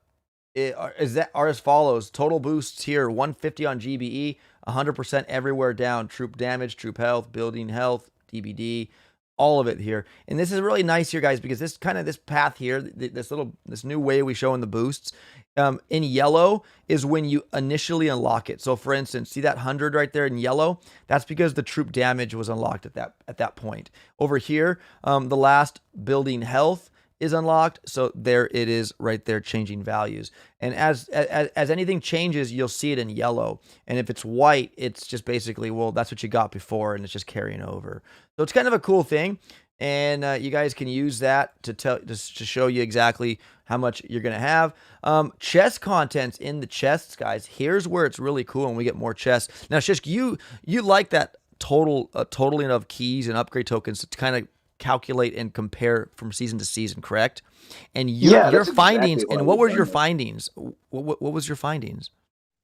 as follows. Total boosts here: 150 on GBE, 100% everywhere down. Troop damage, troop health, building health, DBD, all of it here. And this is really nice here, guys, because this path here, this new way we show in the boosts. In yellow is when you initially unlock it. So for instance, see that 100 right there in yellow? That's because the troop damage was unlocked at that point. Over here, the last building health is unlocked. So there it is right there, changing values. And as anything changes, you'll see it in yellow. And if it's white, it's just basically, well, that's what you got before, and it's just carrying over. So it's kind of a cool thing. And you guys can use that to show you exactly how much you're going to have. Chest contents in the chests, guys. Here's where it's really cool when we get more chests. Now, Shishk, you like that totaling of keys and upgrade tokens to kind of calculate and compare from season to season, correct? And your findings, exactly, and what were your findings? What was your findings?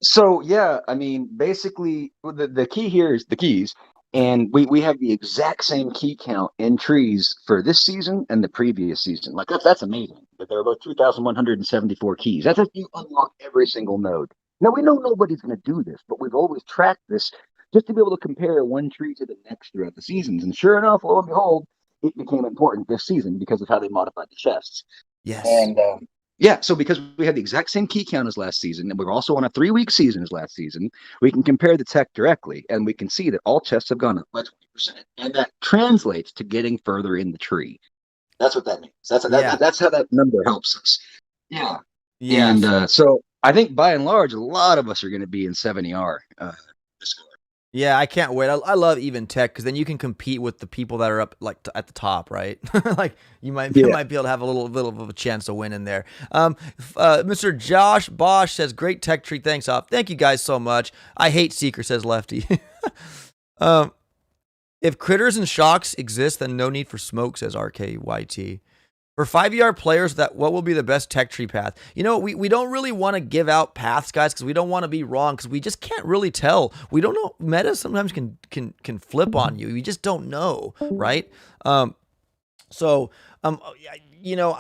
So, yeah, I mean, basically, the key here is the keys. And we have the exact same key count in trees for this season and the previous season. Like that's amazing. That there are about 2,174 keys. That's if you unlock every single node. Now we know nobody's going to do this, but we've always tracked this just to be able to compare one tree to the next throughout the seasons. And sure enough, lo and behold, it became important this season because of how they modified the chests. Yes. And yeah, so because we had the exact same key count as last season, and we were also on a 3-week season as last season, we can compare the tech directly, and we can see that all chests have gone up by 20%, and that translates to getting further in the tree. That's what that means. That's how that number helps us. Yeah. Yes. And so I think by and large, a lot of us are going to be in 7ER this quarter. Yeah, I can't wait. I love even tech because then you can compete with the people that are up like at the top, right? Like you might be able to have a little of a chance to win in there. Mr. Josh Bosch says, "Great tech tree, thanks off." Thank you guys so much. I hate Seeker, says Lefty. If critters and shocks exist, then no need for smoke, says RKYT. For 5ER players, what will be the best tech tree path? You know, we don't really want to give out paths, guys, because we don't want to be wrong, because we just can't really tell. We don't know. Meta sometimes can flip on you. You just don't know, right? You know,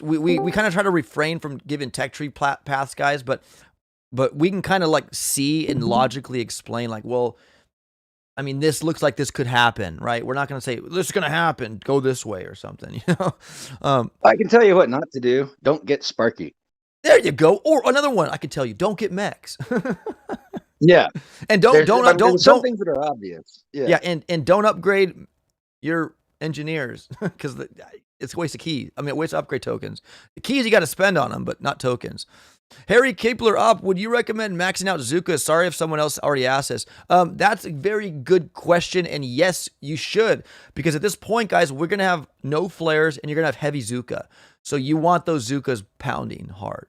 we kind of try to refrain from giving tech tree paths, guys, but but we can kind of like see and logically explain, like, well, I mean, this looks like this could happen, right? We're not going to say this is going to happen, go this way or something, you know. I can tell you what not to do. Don't get Sparky. There you go. Or another one, I can tell you, don't get mechs. Yeah, And there's some don't things that are obvious. Yeah, yeah, and don't upgrade your engineers because it's a waste of keys. I mean, a waste of upgrade tokens. The keys you got to spend on them, but not tokens. Harry Kepler up. Would you recommend maxing out Zuka? Sorry if someone else already asked this. That's a very good question, and yes, you should, because at this point, guys, we're gonna have no flares, and you're gonna have heavy Zuka. So you want those Zukas pounding hard.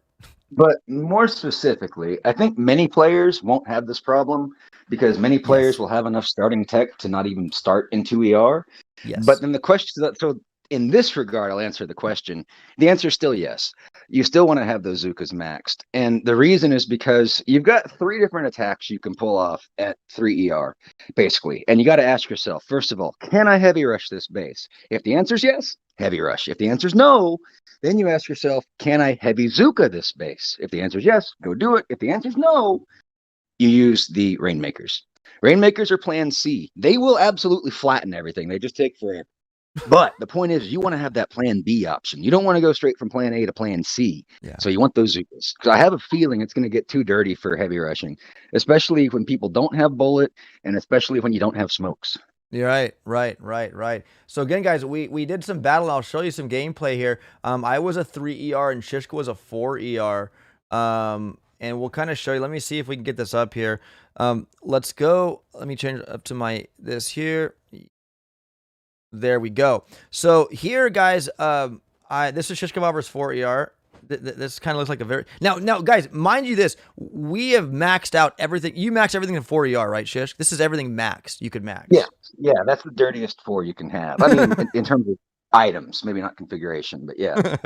but more specifically, I think many players won't have this problem because many players Yes. will have enough starting tech to not even start in 2ER. But Yes. then the question that so in this regard, I'll answer the question. The answer is still yes. You still want to have those Zukas maxed. And the reason is because you've got 3 different attacks you can pull off at 3ER, basically. And you got to ask yourself, first of all, can I heavy rush this base? If the answer is yes, heavy rush. If the answer is no, then you ask yourself, can I heavy Zuka this base? If the answer is yes, go do it. If the answer is no, you use the Rainmakers. Rainmakers are plan C. They will absolutely flatten everything. They just take forever. But the point is, you want to have that plan B option. You don't want to go straight from plan A to plan C. Yeah. So you want those Zukas. Because I have a feeling it's going to get too dirty for heavy rushing, especially when people don't have bullet and especially when you don't have smokes. You're right. So again, guys, we did some battle. I'll show you some gameplay here. I was a 3ER and Shishka was a 4ER. And we'll kind of show you. Let me see if we can get this up here. Let's go. Let me change it up to this here. There we go. So here, guys, this is Shishka Bobber's 4ER. This kind of looks like a very now, guys. Mind you, we have maxed out everything. You maxed everything in 4ER, right, Shish? This is everything maxed. You could max. Yeah, that's the dirtiest 4 you can have. I mean, in terms of items, maybe not configuration, but yeah.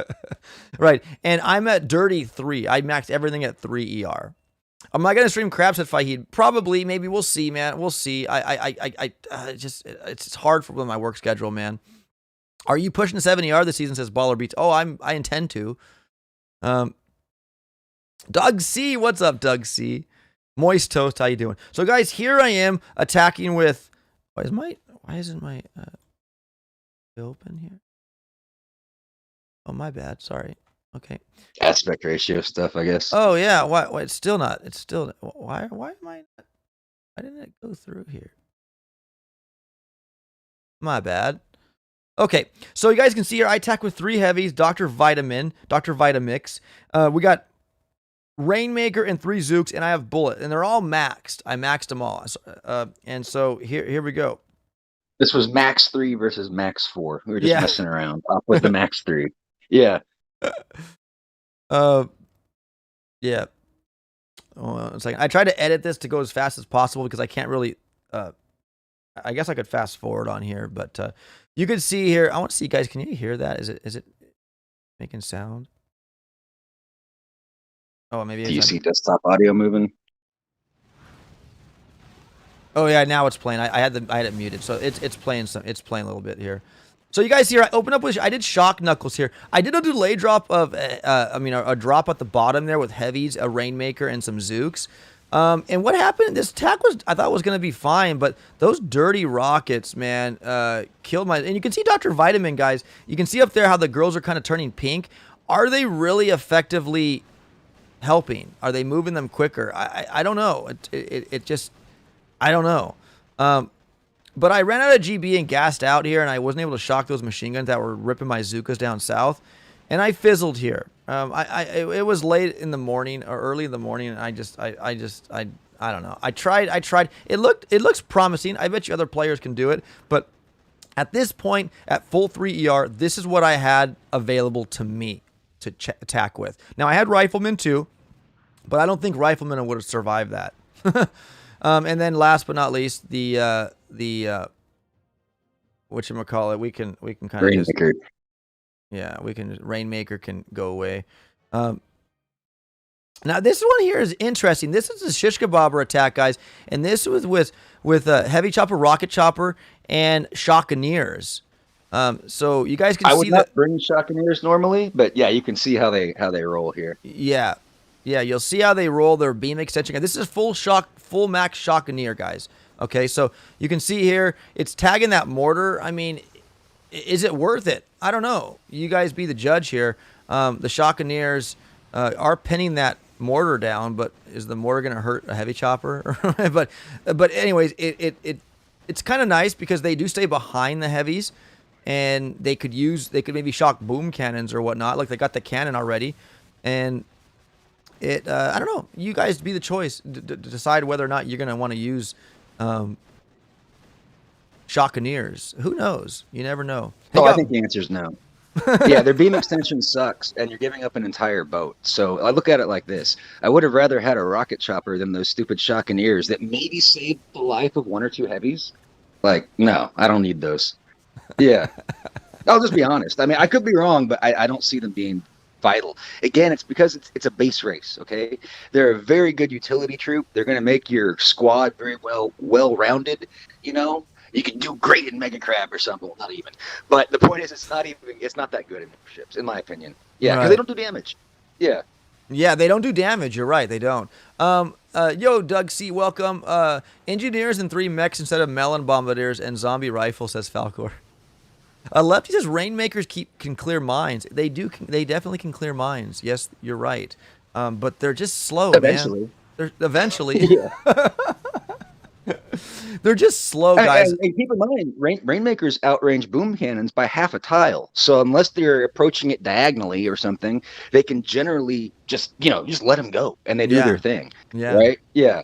Right. And I'm at dirty 3. I maxed everything at 3ER. Am I gonna stream Crabs at Fahid? Probably. Maybe we'll see, man. We'll see. It's hard for my work schedule, man. Are you pushing 7ER this season? Says Baller Beats. Oh, I intend to. Doug C, what's up, Doug C? Moist Toast, how you doing? So, guys, here I am attacking with. Why isn't my open here? Oh, my bad. Sorry. Okay. Aspect ratio stuff, I guess. Oh yeah. Why? It's still not. It's still. Why am I? Why didn't it go through here? My bad. Okay. So you guys can see here, I attack with 3 heavies, Dr. Vitamix. We got Rainmaker and 3 Zooks, and I have Bullet, and they're all maxed. I maxed them all. And so here we go. This was max 3 versus max 4. We were just messing around up with the max 3. Yeah. Yeah. One second. I tried to edit this to go as fast as possible because I can't really. I guess I could fast forward on here, but you can see here. I want to see, guys. Can you hear that? Is it making sound? Oh, maybe. Do you see desktop audio moving? Oh yeah, now it's playing. I had it muted, so it's playing a little bit here. So you guys here, I opened up with, I did shock knuckles here. I did a delay drop of, a drop at the bottom there with heavies, a Rainmaker, and some Zooks. And what happened? This attack I thought was going to be fine, but those dirty rockets, man, killed my. And you can see Dr. Vitamin, guys. You can see up there how the girls are kind of turning pink. Are they really effectively helping? Are they moving them quicker? I don't know. It just, I don't know. But I ran out of GB and gassed out here, and I wasn't able to shock those machine guns that were ripping my Zookas down south, and I fizzled here. It was late in the morning or early in the morning, and I don't know. I tried. It looks promising. I bet you other players can do it, but at this point, at full 3ER, this is what I had available to me to attack with. Now I had Rifleman too, but I don't think Rifleman would have survived that. And then last but not least, the whatchamacallit, we can kind of just, Rainmaker can go away. Now this one here is interesting. This is a shish kebabber attack, guys, and this was with heavy chopper, rocket chopper, and shockeneers. So you guys can see that. I would not bring shockeneers normally, but yeah, you can see how they roll here. Yeah. Yeah, you'll see how they roll their beam extension. This is full max Shockeneer, guys. Okay, so you can see here, it's tagging that mortar. I mean, is it worth it? I don't know. You guys be the judge here. The Shockeneers are pinning that mortar down, but is the mortar going to hurt a heavy chopper? but anyways, it's kind of nice because they do stay behind the heavies, and they could maybe shock boom cannons or whatnot. Like they got the cannon already, and I don't know. You guys be the choice to decide whether or not you're going to want to use Shockeneers. Who knows? You never know. Hey, I think the answer is no. Yeah, their beam extension sucks, and you're giving up an entire boat. So I look at it like this. I would have rather had a rocket chopper than those stupid Shockeneers that maybe saved the life of one or two heavies. Like, no, I don't need those. Yeah. I'll just be honest. I mean, I could be wrong, but I don't see them being vital. Again, it's because it's a base race, okay? They're a very good utility troop. They're going to make your squad very well-rounded, you know? You can do great in Mega Crab or something. Well, not even. But the point is, it's not that good in ships, in my opinion. Yeah, because they don't do damage. Yeah. Yeah, they don't do damage. You're right. They don't. Yo, Doug C, welcome. Engineers and 3 mechs instead of melon bombardiers and zombie rifle, says Falcor. Lefty says Rainmakers can clear mines. They do. They definitely can clear mines. Yes, you're right. But they're just slow, eventually. man. Eventually. Yeah. They're just slow, guys. And keep in mind, Rainmakers outrange boom cannons by half a tile. So unless they're approaching it diagonally or something, they can generally just let them go, and they do their thing. Yeah. Right? Yeah.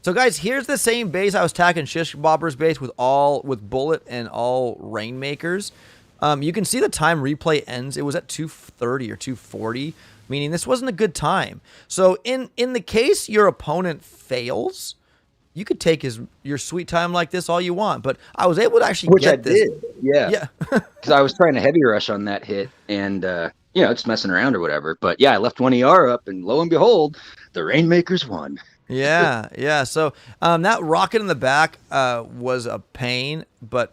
So guys, here's the same base I was attacking Jimbobs base with bullet and all Rainmakers. You can see the time replay ends. It was at 2:30 or 2:40, meaning this wasn't a good time. So in the case your opponent fails, you could take your sweet time like this all you want, but I was able to actually get this. Did. Yeah. Because I was trying to heavy rush on that hit and, just messing around or whatever. But yeah, I left 1 ER up, and lo and behold, the Rainmakers won. Yeah. So that rocket in the back was a pain, but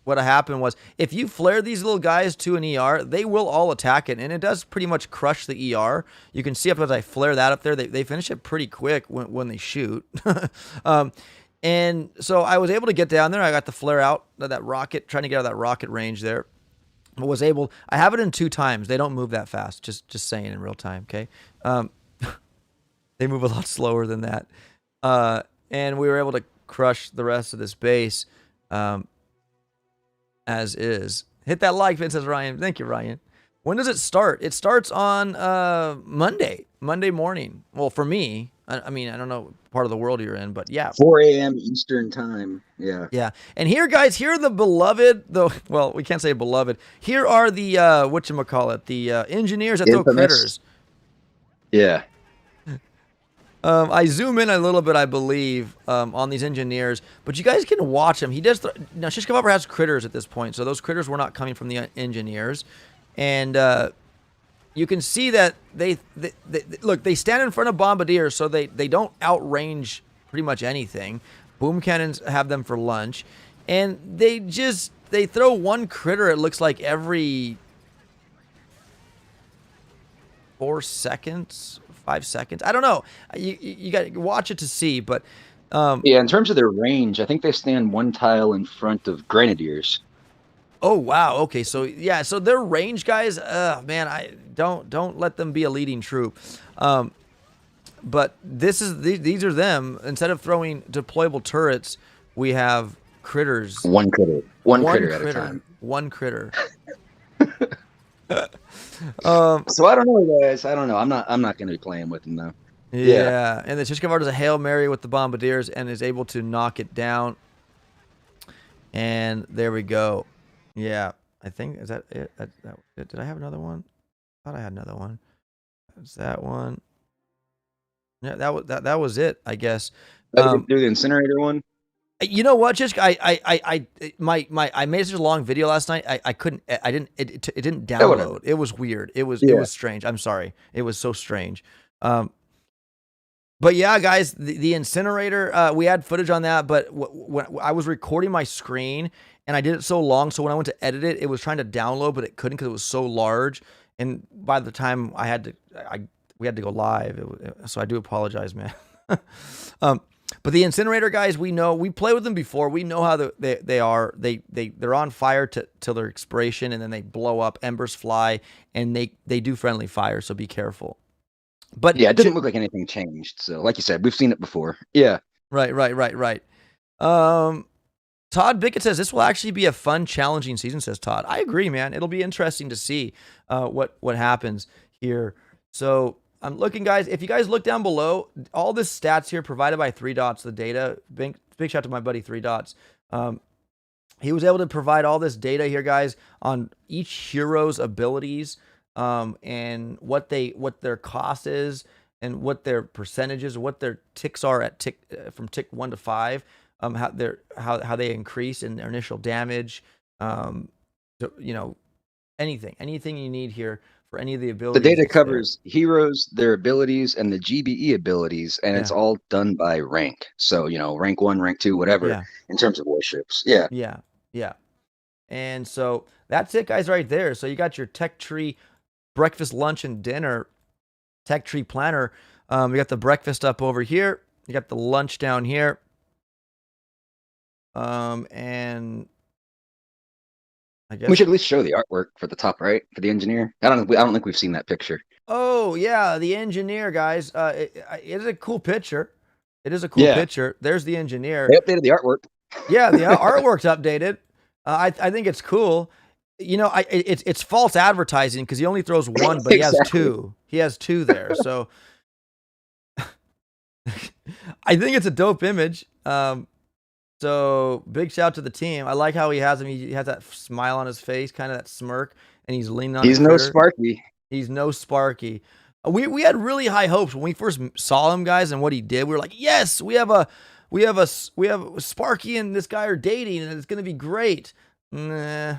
what happened was if you flare these little guys to an ER, they will all attack it, and it does pretty much crush the ER. You can see up as I flare that up there, they finish it pretty quick when they shoot. And so I was able to get down there. I got the flare out that rocket, trying to get out of that rocket range there. I have it in 2 times. They don't move that fast. Just saying in real time, okay? They move a lot slower than that. And we were able to crush the rest of this base as is. Hit that like button, says Ryan. Thank you, Ryan. When does it start? It starts on Monday morning. Well, for me, I mean, I don't know part of the world you're in, but yeah. 4 a.m. Eastern time. Yeah. Yeah. And here, guys, here are the beloved, well, we can't say beloved. Here are the, whatchamacallit, the engineers that throw critters. Yeah. I zoom in a little bit, I believe, on these engineers, but you guys can watch him. He does. Now, Shishkababa has critters at this point, so those critters were not coming from the engineers. And you can see that they look, they stand in front of bombardiers, so they don't outrange pretty much anything. Boom cannons have them for lunch. And they throw 1 critter, it looks like, every 4 seconds. 5 seconds. I don't know. You got to watch it to see, but in terms of their range, I think they stand 1 tile in front of Grenadiers. Oh wow. Okay, so yeah, so their range, guys. Man, I don't let them be a leading troop. But these are them. Instead of throwing deployable turrets, we have critters. 1 critter. One critter at a time. 1 critter. So I don't know, guys. I don't know. I'm not going to be playing with them though. Yeah. And the Shishkavar does a Hail Mary with the bombardiers and is able to knock it down. And there we go. Yeah, I think is that it. Did I have another one? I thought I had another one. That's that one. Yeah, that was it, I guess. Do the incinerator one. You know what, Chishka? I made such a long video last night. I couldn't. It didn't download. It was weird. It was strange. I'm sorry. It was so strange. But yeah, guys, the incinerator. We had footage on that, but when I was recording my screen and I did it so long, so when I went to edit it, it was trying to download, but it couldn't because it was so large. And by the time I we had to go live, so I do apologize, man. But the incinerator guys, we know, we play with them before. We know how they are. They're on fire till their expiration, and then they blow up. Embers fly, and they do friendly fire. So be careful. But yeah, it didn't look like anything changed. So, like you said, we've seen it before. Yeah. Right. Todd Bickett says this will actually be a fun, challenging season. Says Todd. I agree, man. It'll be interesting to see what happens here. So I'm looking, guys. If you guys look down below, all this stats here provided by 3 Dots, the data. Big shout out to my buddy 3 Dots. He was able to provide all this data here, guys, on each hero's abilities, and what their cost is, and what their percentages, what their ticks are at from tick 1 to 5. How they increase in their initial damage. Anything you need here for any of the abilities. The data covers heroes, their abilities, and the GBE abilities, and it's all done by rank. So, rank 1, rank 2, whatever, in terms of warships. Yeah. Yeah. And so that's it, guys, right there. So you got your tech tree breakfast, lunch, and dinner tech tree planner. We got the breakfast up over here. You got the lunch down here. And I guess we should at least show the artwork for the top right for the engineer. I don't think we've seen that picture. Oh yeah, the engineer, guys. It is a cool picture. It is a cool picture. There's the engineer. They updated the artwork. Yeah, the artwork's updated. I think it's cool. It's false advertising because he only throws one, but he has 2. He has 2 there. So I think it's a dope image. So big shout to the team. I like how he has him. He has that smile on his face, kind of that smirk, and he's leaning on. He's no Sparky. He's no Sparky. We had really high hopes when we first saw him, guys, and what he did. We were like, yes, we have Sparky and this guy are dating, and it's gonna be great. Nah,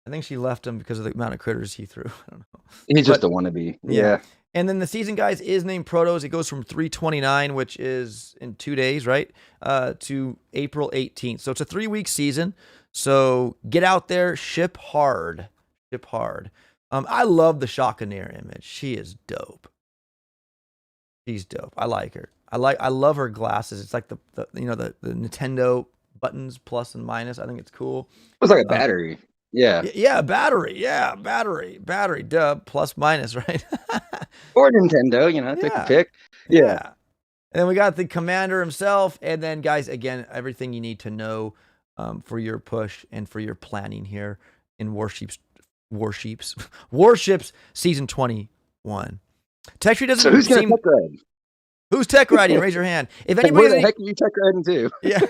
I think she left him because of the amount of critters he threw. I don't know. He's just a wannabe. Yeah. And then the season, guys, is named Protos. It goes from 3/29, which is in 2 days, right, to April 18th. So it's a 3-week season. So get out there, ship hard. Ship hard. I love the Shakaneer image. She is dope. She's dope. I like her. I love her glasses. It's like the Nintendo buttons plus and minus. I think it's cool. It was like a battery. Yeah, battery. Yeah, battery. Duh, plus minus, right? Or Nintendo, take a pick. Yeah. And then we got the commander himself. And then, guys, again, everything you need to know for your push and for your planning here in Warships Season 21. Tech Tree doesn't So who's going to tech ride? Who's tech riding? Raise your hand. If anybody, where the heck are you tech riding to? Yeah.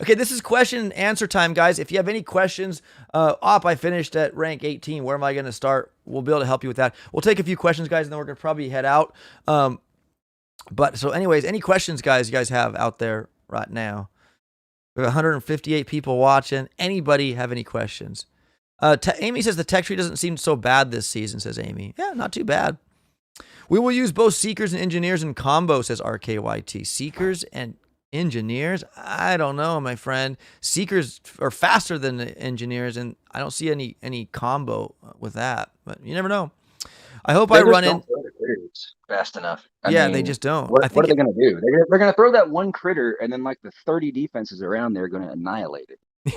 Okay, this is question and answer time, guys. If you have any questions, I finished at rank 18. Where am I going to start? We'll be able to help you with that. We'll take a few questions, guys, and then we're going to probably head out. But so, anyways, any questions, guys, you guys have out there right now? We have 158 people watching. Anybody have any questions? Amy says the tech tree doesn't seem so bad this season, says Amy. Yeah, not too bad. We will use both Seekers and Engineers in combo, says RKYT. Seekers and Engineers? I don't know, my friend. Seekers are faster than the Engineers, and I don't see any combo with that. But you never know. I hope I run in fast enough. They just don't. What are they going to do? They're going to throw that one critter, and then like the 30 defenses around there are going to annihilate it.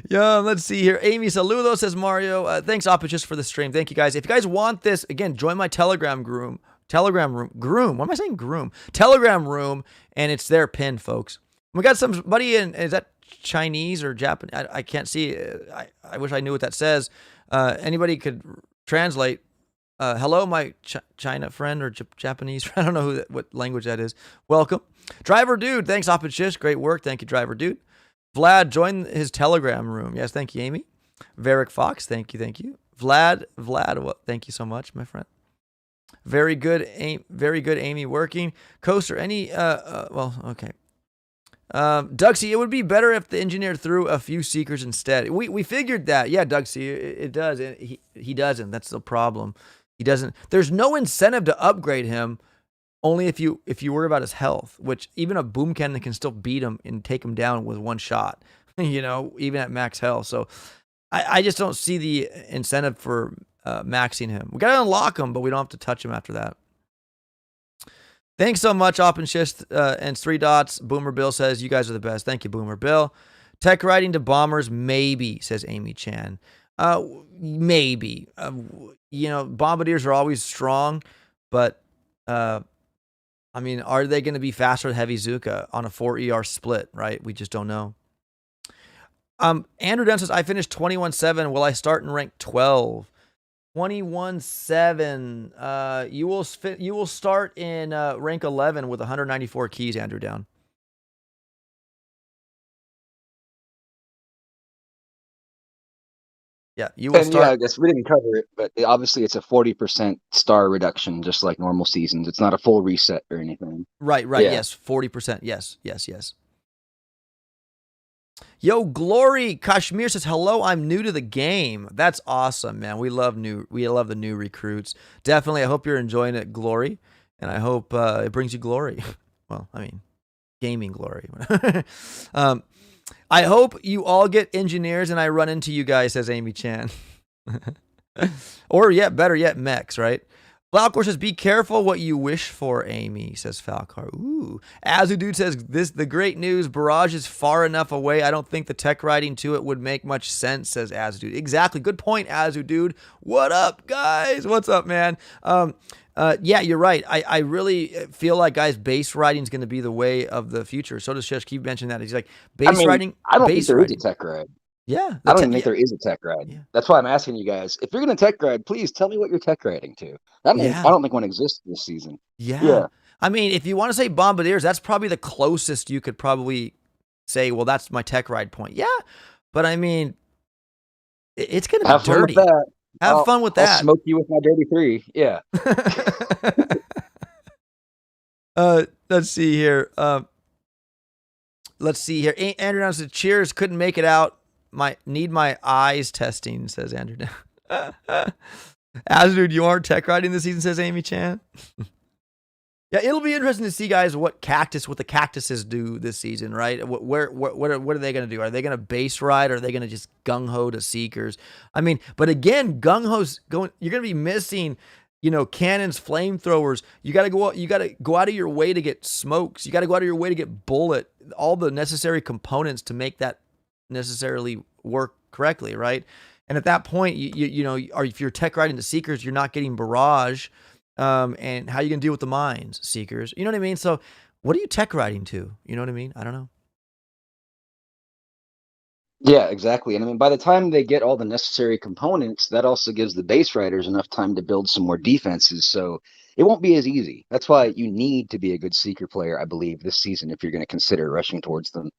Yeah, let's see here. Amy Saludo says Mario. Thanks, Opachis, for the stream. Thank you, guys. If you guys want this, again, join my Telegram room. Groom. What am I saying? Groom. Telegram room, and it's there pinned, folks. We got somebody in. Is that Chinese or Japanese? I can't see. I wish I knew what that says. Anybody could translate. Hello, my China friend or Japanese friend. I don't know what language that is. Welcome. Driver Dude. Thanks, Opachis. Great work. Thank you, Driver Dude. Vlad, join his Telegram room. Yes, thank you, Amy. Varick Fox, thank you. Vlad, well, thank you so much, my friend. Very good, Amy working. Coaster, okay. Duxie, it would be better if the engineer threw a few Seekers instead. We figured that. Yeah, Duxie, it does. He doesn't. That's the problem. He doesn't. There's no incentive to upgrade him. Only if you worry about his health, which even a boom cannon can still beat him and take him down with one shot, even at max health. So I just don't see the incentive for maxing him. We got to unlock him, but we don't have to touch him after that. Thanks so much, Op and Shist and 3 Dots. Boomer Bill says, you guys are the best. Thank you, Boomer Bill. Tech riding to bombers, maybe, says Amy Chan. Maybe. Bombardiers are always strong, but, are they going to be faster with Heavy Zuka on a 4 ER split, right? We just don't know. Andrew Dunn says, I finished 21-7. Will I start in rank 12? 21-7. You will start in rank 11 with 194 keys, Andrew Down. Yeah, you will start. Yeah, I guess we didn't cover it, but obviously it's a 40% star reduction, just like normal seasons. It's not a full reset or anything. Right. Yeah. Yes, 40%. Yes. Yo, Glory Kashmir says, hello, I'm new to the game. That's awesome, man. We love the new recruits. Definitely, I hope you're enjoying it, Glory. And I hope it brings you glory. Well, gaming glory. I hope you all get engineers and I run into you guys, says Amy Chan. Or better yet, mechs, right? Falcor says, be careful what you wish for, Amy, says Falcor. Ooh. Azudude says, the great news, barrage is far enough away. I don't think the tech riding to it would make much sense, says Azudude. Exactly. Good point, Azudude. What up, guys? What's up, man? Yeah, you're right. I really feel like, guys, base riding is going to be the way of the future. So does Shesh keep mentioning that. He's like, riding. I don't think there is a tech ride. Yeah. I don't even think there is a tech ride. Yeah. That's why I'm asking you guys. If you're going to tech ride, please tell me what you're tech riding to. I don't think one exists this season. Yeah. If you want to say bombardiers, that's probably the closest you could probably say, well, that's my tech ride point. Yeah. But it's going to be dirty. Have fun with that. I'll smoke you with my dirty 3. Yeah. Let's see here. Andrew Down said, cheers, couldn't make it out. Need my eyes testing, says Andrew Down. Azdude, you aren't tech riding this season, says Amy Chan. Yeah, it'll be interesting to see, guys, what the cactuses do this season, right? What are they going to do? Are they going to base ride, or are they going to just gung ho to seekers? But again, gung ho's going. You're going to be missing, cannons, flamethrowers. You got to go out of your way to get smokes. You got to go out of your way to get bullet. All the necessary components to make that necessarily work correctly, right? And at that point, if you're tech riding the seekers, you're not getting barrage. And how you can deal with the mines, seekers. You know what I mean? So what are you tech riding to? You know what I mean? I don't know. Yeah, exactly. And by the time they get all the necessary components, that also gives the base riders enough time to build some more defenses. So it won't be as easy. That's why you need to be a good seeker player, I believe, this season if you're going to consider rushing towards them.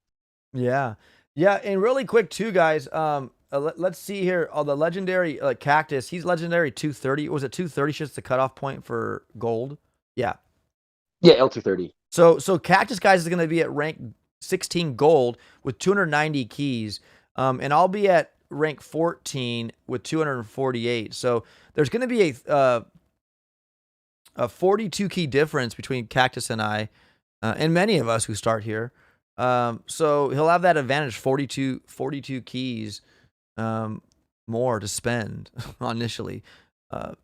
Yeah. And really quick too, guys. Let's see here. The legendary cactus. He's legendary 230. Was it 230? Just the cutoff point for gold. Yeah. Yeah, L230. So cactus guys is going to be at rank 16 gold with 290 keys, and I'll be at rank 14 with 248. So there's going to be a 42 key difference between cactus and I, and many of us who start here. So he'll have that advantage, 42 keys. More to spend initially. And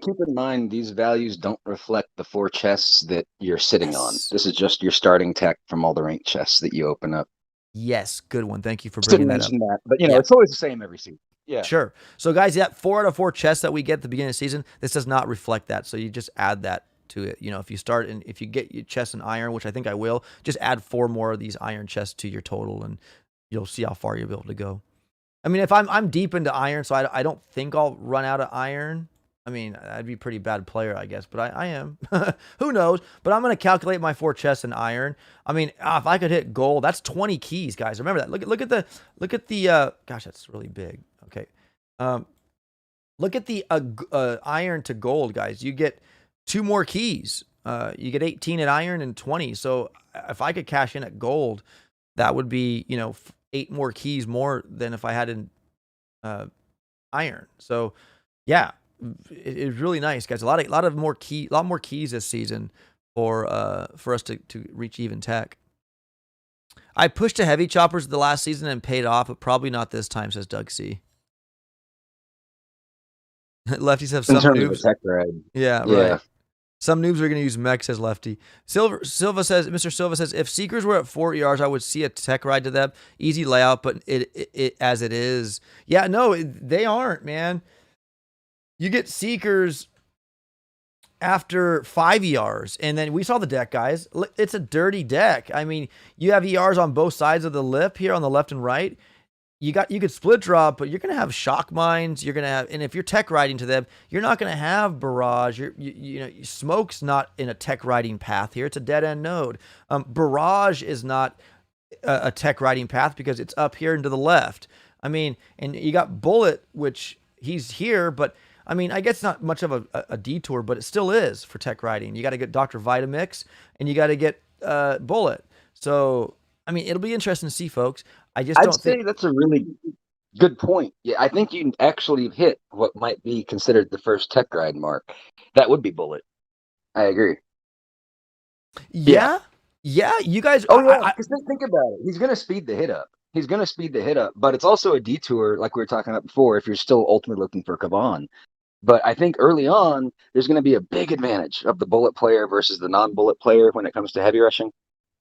keep in mind, these values don't reflect the 4 chests that you're sitting on. This is just your starting tech from all the ranked chests that you open up. Yes, good one. Thank you for bringing that up. But it's always the same every season. Yeah, sure. So guys, 4 out of 4 chests that we get at the beginning of the season, this does not reflect that. So you just add that to it. If you start and if you get your chests in iron, which I think I will, just add 4 more of these iron chests to your total, and you'll see how far you'll be able to go. If I'm deep into iron, so I don't think I'll run out of iron. I'd be a pretty bad player, I guess, but I am. Who knows? But I'm going to calculate my 4 chests in iron. If I could hit gold, that's 20 keys, guys. Remember that. Look at the gosh, that's really big. Okay. Look at the iron to gold, guys. You get 2 more keys. You get 18 at iron and 20. So if I could cash in at gold, that would be, 8 more keys more than if I had in iron. So yeah, it's really nice, guys. A lot more keys this season for us to reach even tech. I pushed to heavy choppers the last season and paid off, but probably not this time, says Doug C. Lefties have in some terms of a noobs. tech ride. Yeah, right. Yeah. Some noobs are going to use mech, says Lefty. Silva says, Mr. Silva says, if Seekers were at 4 ERs, I would see a tech ride to them. Easy layout, but it as it is. Yeah, no, they aren't, man. You get Seekers after 5 ERs, and then we saw the deck, guys. It's a dirty deck. I mean, you have ERs on both sides of the lip here on the left and right. You could split drop, but you're gonna have shock mines. You're gonna have, and if you're tech riding to them, you're not gonna have barrage. You know, smoke's not in a tech riding path here. It's a dead end node. Barrage is not a tech riding path because it's up here and to the left. I mean, and you got bullet, which he's here, but I mean, I guess not much of a detour, but it still is for tech riding. You got to get Dr. Vitamix and you got to get bullet. So I mean, it'll be interesting to see, folks. I just I'd don't think. say that's a really good point. Yeah, I think you actually hit what might be considered the first tech ride mark. That would be bullet. I agree. Yeah. Yeah, yeah. You guys, Oh yeah, because think about it. He's going to speed the hit up. He's going to speed the hit up, but it's also a detour, like we were talking about before. If you're still ultimately looking for Kaban, but I think early on there's going to be a big advantage of the bullet player versus the non-bullet player when it comes to heavy rushing.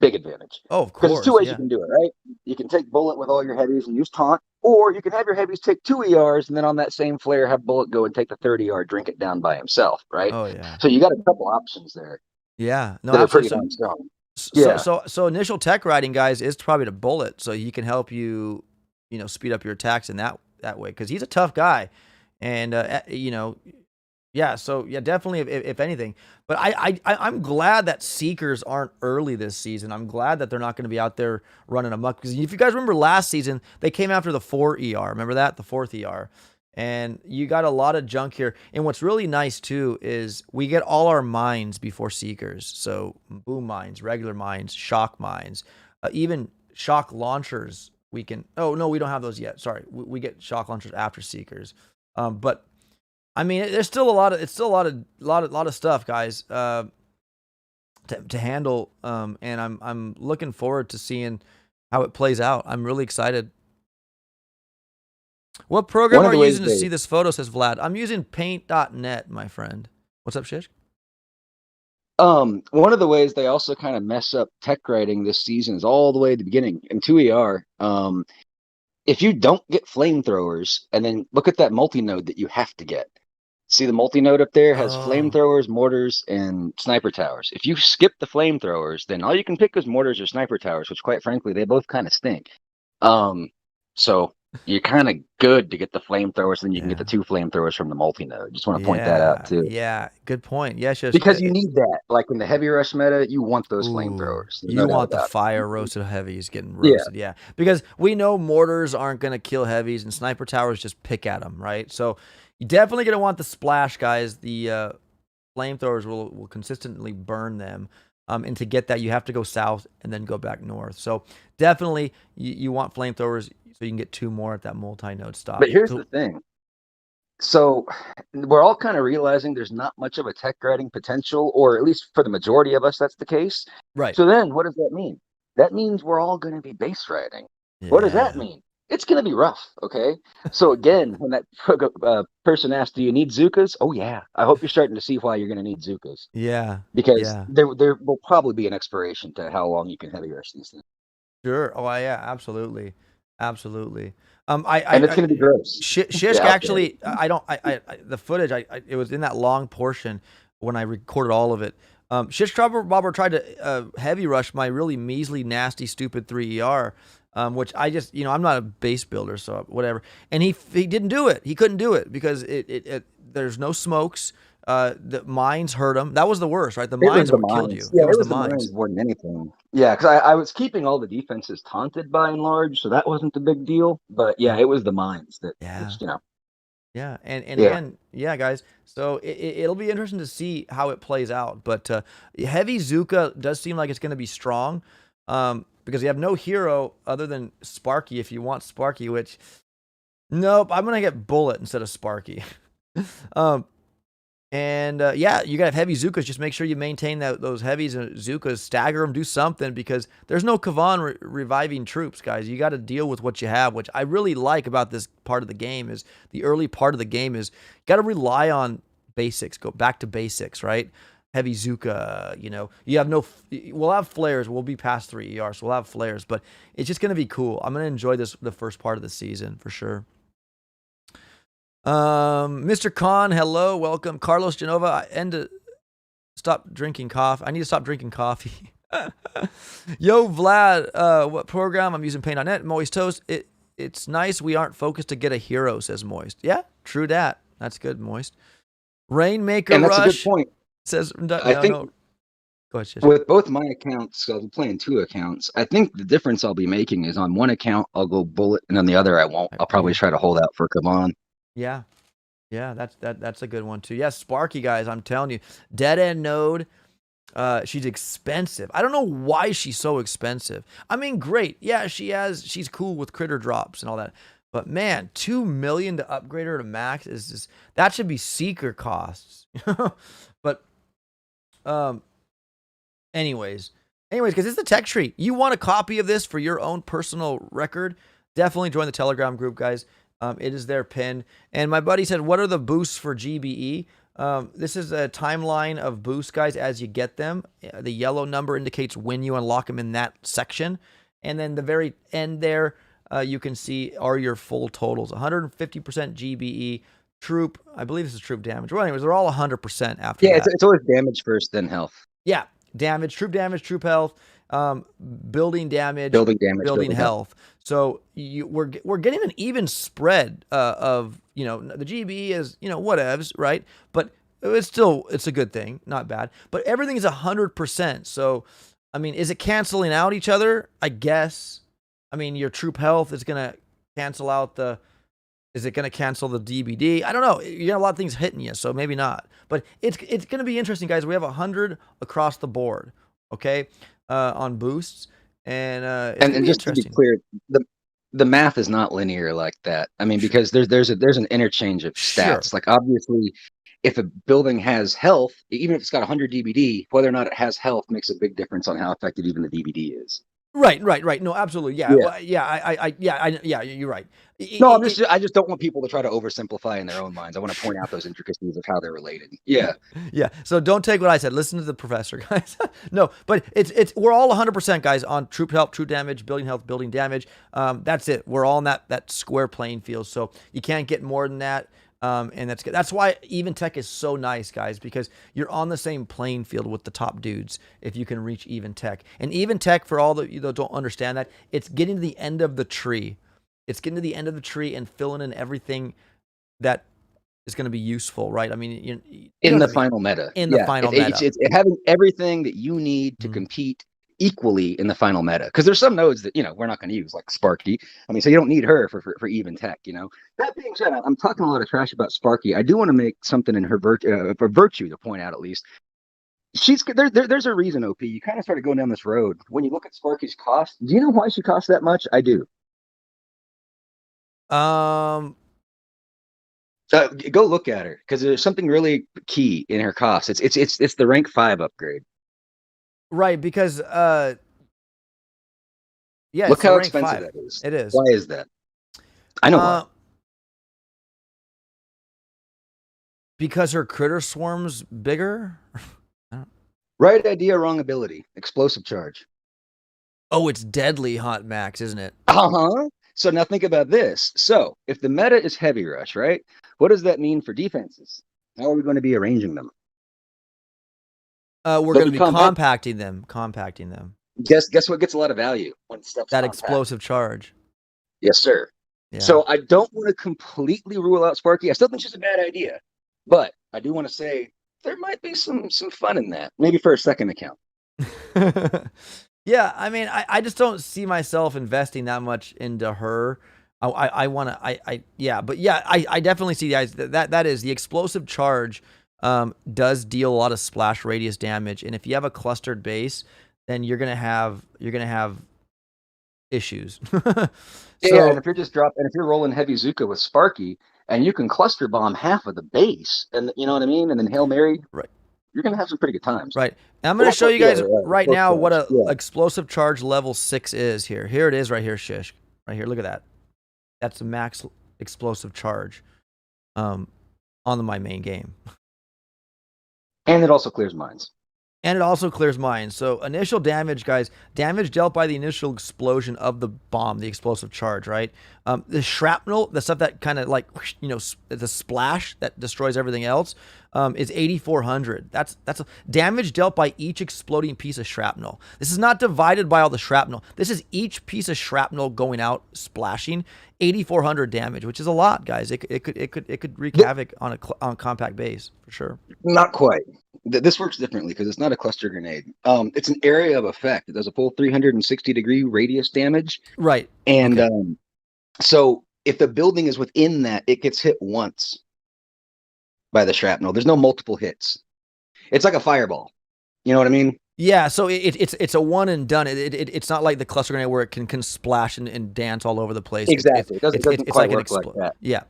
Big advantage. oh, of Because there's two course, ways you yeah. can do it, right? You can take bullet with all your heavies and use taunt, or you can have your heavies take 2 ERs and then on that same flare have bullet go and take the 30 ER, drink it down by himself, right? Oh yeah, So you got a couple options there yeah. No, that are absolutely. pretty darn strong. So, Yeah. so, so initial tech riding, guys, is probably the bullet, so he can help you, speed up your attacks in that way because he's a tough guy, and yeah. So yeah, definitely if anything, but I'm glad that Seekers aren't early this season. I'm glad that they're not going to be out there running amok because if you guys remember last season, they came after the 4 ER. Remember that, the 4th ER. And you got a lot of junk here. And what's really nice too is we get all our mines before Seekers. So boom mines, regular mines, shock mines, even shock launchers. We can. Oh no, we don't have those yet. Sorry, we get shock launchers after Seekers. But I mean, there's still a lot of. It's still a lot of stuff, guys, to handle. And I'm looking forward to seeing how it plays out. I'm really excited. What program One of are the you ways using to they see this photo, says Vlad? I'm using paint.net, my friend. What's up, Shish? one of the ways they also kind of mess up tech writing this season is all the way at the beginning in 2 ER. If you don't get flamethrowers, and then look at that multi-node that you have to get. See the multi-node up there has Oh, flamethrowers, mortars, and sniper towers. If you skip the flamethrowers, then all you can pick is mortars or sniper towers, which quite frankly, they both kind of stink. Um, so you're kind of good to get the flamethrowers, then you can get the yeah. 2 flamethrowers from the multi-node. Just want to point that out Yeah. too. Yeah. Good point. Yeah, Shish. Because you need that. Like in the heavy rush meta, you want those Ooh, flamethrowers. There's no you doubt want the about fire it. roasted heavies getting Yeah. roasted. Yeah. Because we know mortars aren't going to kill heavies and sniper towers just pick at them, right? So you definitely going to want the splash, guys. The flamethrowers will consistently burn them. And to get that, you have to go south and then go back north. So definitely you want flamethrowers so you can get 2 more at that multi-node But stop. here's So the thing. So we're all kind of realizing there's not much of a tech writing potential, or at least for the majority of us, that's the case. right. So then what does that mean? That means we're all going to be base writing. What does that Yeah. mean? It's going to be rough. Okay. So again, when that person asked, do you need Zukas? Oh, yeah. I hope you're starting to see why you're going to need Zukas Yeah. because Yeah. there will probably be an expiration to how long you can heavy rush these things. Sure. Oh, yeah. Absolutely. Absolutely. And it's going to be gross. Shishk Yeah, out there. actually, I don't, the footage, it was in that long portion when I recorded all of it. Shish Bobber tried to heavy rush my really measly, nasty, stupid 3ER, which I just, I'm not a base builder, so whatever. And he didn't do it. He couldn't do it because there's no smokes. The mines hurt him. That was the worst, right? The It was mines are the what killed mines. you. Yeah, It was it the was the mines. mines more than anything. Yeah, because I was keeping all the defenses taunted by and large, so that wasn't the big deal. But yeah, Yeah. it was the mines that Yeah. just, Yeah, and yeah. again, yeah, guys. So it'll be interesting to see how it plays out. But heavy Zuka does seem like it's going to be strong, because you have no hero other than Sparky. If you want Sparky, which nope, I'm gonna get Bullet instead of Sparky. um, And yeah, you got to have heavy Zukas. Just make sure you maintain those heavies and Zukas, stagger them, do something, because there's no Kavan reviving troops, guys. You got to deal with what you have, which I really like about this part of the game. Is the early part of the game is you got to rely on basics, go back to basics, right? Heavy Zuka, you have we'll have flares. We'll be past 3 ER, so we'll have flares, but it's just going to be cool. I'm going to enjoy the first part of the season for sure. Mr. Khan, hello, welcome. Carlos Genova, stop drinking coffee. I need to stop drinking coffee. Yo, Vlad, what program? I'm using Paint.net. Moist Toast. It's nice we aren't focused to get a hero, says Moist. Yeah, true that. That's good, Moist. Rainmaker And that's Rush. a good point. Says, I think no. Go ahead, with both my accounts, so I'm playing 2 accounts. I think the difference I'll be making is on one account, I'll go bullet, and on the other, I won't. I'll probably try to hold out for Kavan. Yeah. Yeah, that's a good one too. Yeah, Sparky, guys, I'm telling you. Dead End Node, she's expensive. I don't know why she's so expensive. I mean, great. Yeah, she's cool with critter drops and all that. But man, 2 million to upgrade her to max is just, that should be seeker costs. But anyways, because it's the tech tree. You want a copy of this for your own personal record? Definitely join the Telegram group, guys. It is their pin. And my buddy said, what are the boosts for GBE? This is a timeline of boosts, guys, as you get them. The yellow number indicates when you unlock them in that section. And then the very end there, you can see are your full totals. 150% GBE, troop. I believe this is troop damage. Well, anyways, they're all 100% after that. Yeah, it's always damage first, then health. Yeah, damage, troop health, building damage, building health. So we're getting an even spread of, the GB is, whatevs, right? But it's a good thing, not bad. But everything is 100%. So, I mean, is it canceling out each other? I guess. I mean, your troop health is going to cancel out is it going to cancel the DBD? I don't know. You got a lot of things hitting you, so maybe not. But it's going to be interesting, guys. We have 100 across the board, okay, on boosts. And just to be clear, the math is not linear like that. I mean, because there's an interchange of stats. Sure. Like, obviously, if a building has health, even if it's got 100 DBD, whether or not it has health makes a big difference on how effective even the DBD is. Right. No, absolutely. Yeah. You're right. No, I just don't want people to try to oversimplify in their own minds. I want to point out those intricacies of how they're related. Yeah. Yeah. So don't take what I said. Listen to the professor, guys. No, but we're all 100%, guys, on troop health, troop damage, building health, building damage. That's it. We're all in that square playing field. So you can't get more than that. And that's good. That's why even tech is so nice, guys, because you're on the same playing field with the top dudes if you can reach even tech. And even tech, for all that you don't understand that, it's getting to the end of the tree. It's getting to the end of the tree and filling in everything that is going to be useful, right? I mean, in the final meta. In the final meta. It's having everything that you need to compete equally in the final meta, because there's some nodes that we're not going to use, like Sparky. I mean, so you don't need her for even tech. That being said, I'm talking a lot of trash about Sparky. I do want to make something in her virtue to point out, at least. She's there's a reason, OP. You kind of started going down this road when you look at Sparky's cost. Do you know why she costs that much? I do. Go look at her, because there's something really key in her cost. It's the rank 5 upgrade. Right, because yeah, look how expensive that is. It is. Why is that? I know why. Because her critter swarm's bigger. Right idea, wrong ability. Explosive charge. Oh, it's deadly hot max, isn't it? So now think about this. So if the meta is heavy rush, right? What does that mean for defenses? How are we going to be arranging them? We're going to be compacting them. Guess what gets a lot of value when stuff's that explosive charge. Yes, sir. Yeah. So I don't want to completely rule out Sparky. I still think she's a bad idea, but I do want to say there might be some fun in that. Maybe for a second account. Yeah, I mean, I just don't see myself investing that much into her. I want to, I definitely see, guys, that is the explosive charge. Does deal a lot of splash radius damage, and if you have a clustered base, then you're gonna have issues. Yeah, and if you're rolling heavy Zuka with Sparky, and you can cluster bomb half of the base, and you know what I mean, and then Hail Mary, Right. you're gonna have some pretty good times. Right. And I'm But going to that's show what, you yeah, guys right close now what charge. a Yeah. explosive charge level 6 is here. Here it is right here, Shish. Right here. Look at that. That's the max explosive charge on my main game. And it also clears mines. And it also clears mines. So initial damage, guys, damage dealt by the initial explosion of the bomb, the explosive charge, right? The shrapnel, the stuff that kind of like, the splash that destroys everything else, is 8,400. That's a damage dealt by each exploding piece of shrapnel. This is not divided by all the shrapnel. This is each piece of shrapnel going out, splashing. 8,400 damage, which is a lot, guys. It could wreak havoc on a compact base for sure. Not quite. This works differently because it's not a cluster grenade. It's an area of effect. It does a full 360-degree radius damage. Right. And Okay. So if the building is within that, it gets hit once by the shrapnel. There's no multiple hits. It's like a fireball. You know what I mean? Yeah, so it's a one and done. It's not like the cluster grenade where it can splash and dance all over the place. Exactly. It doesn't It's quite like an work like that. Yeah.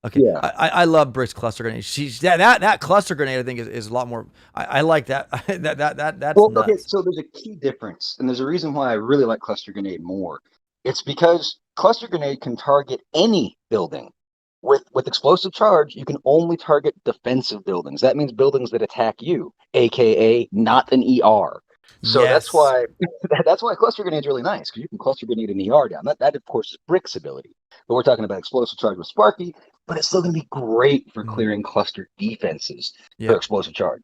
Okay. Yeah. I love Brick's cluster grenade. That cluster grenade I think is a lot more. I like that. That's Well, nuts. okay, so there's a key difference, and there's a reason why I really like cluster grenade more. It's because cluster grenade can target any building. With explosive charge, you can only target defensive buildings. That means buildings that attack you, aka not an ER. So that's Yes. why that's why cluster grenade is really nice, because you can cluster grenade an ER down. That of course is Brick's ability. But we're talking about explosive charge with Sparky, but it's still gonna be great for clearing cluster defenses for Yep. explosive charge.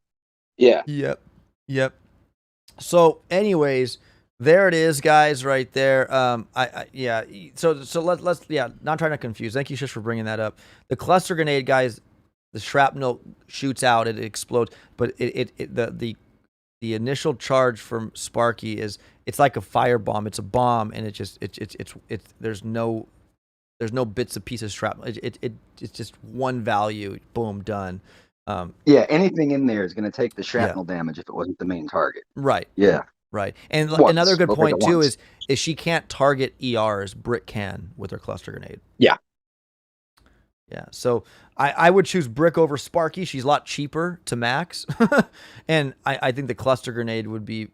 Yeah. Yep. So, anyways, there it is, guys, right there. Yeah. So let's not trying to confuse. Thank you, Shish, for bringing that up. The cluster grenade, guys, the shrapnel shoots out, it explodes, but the initial charge from Sparky it's like a firebomb. It's a bomb, and there's no bits of pieces of shrapnel. It's just one value. Boom, done. Yeah, anything in there is going to take the Yeah. shrapnel damage if it wasn't the main target. Right. Yeah. Right. And Once. another good We'll take point it too once. is she can't target ERs. Brick can with her cluster grenade. Yeah. Yeah. So I would choose Brick over Sparky. She's a lot cheaper to max. And I think the cluster grenade would be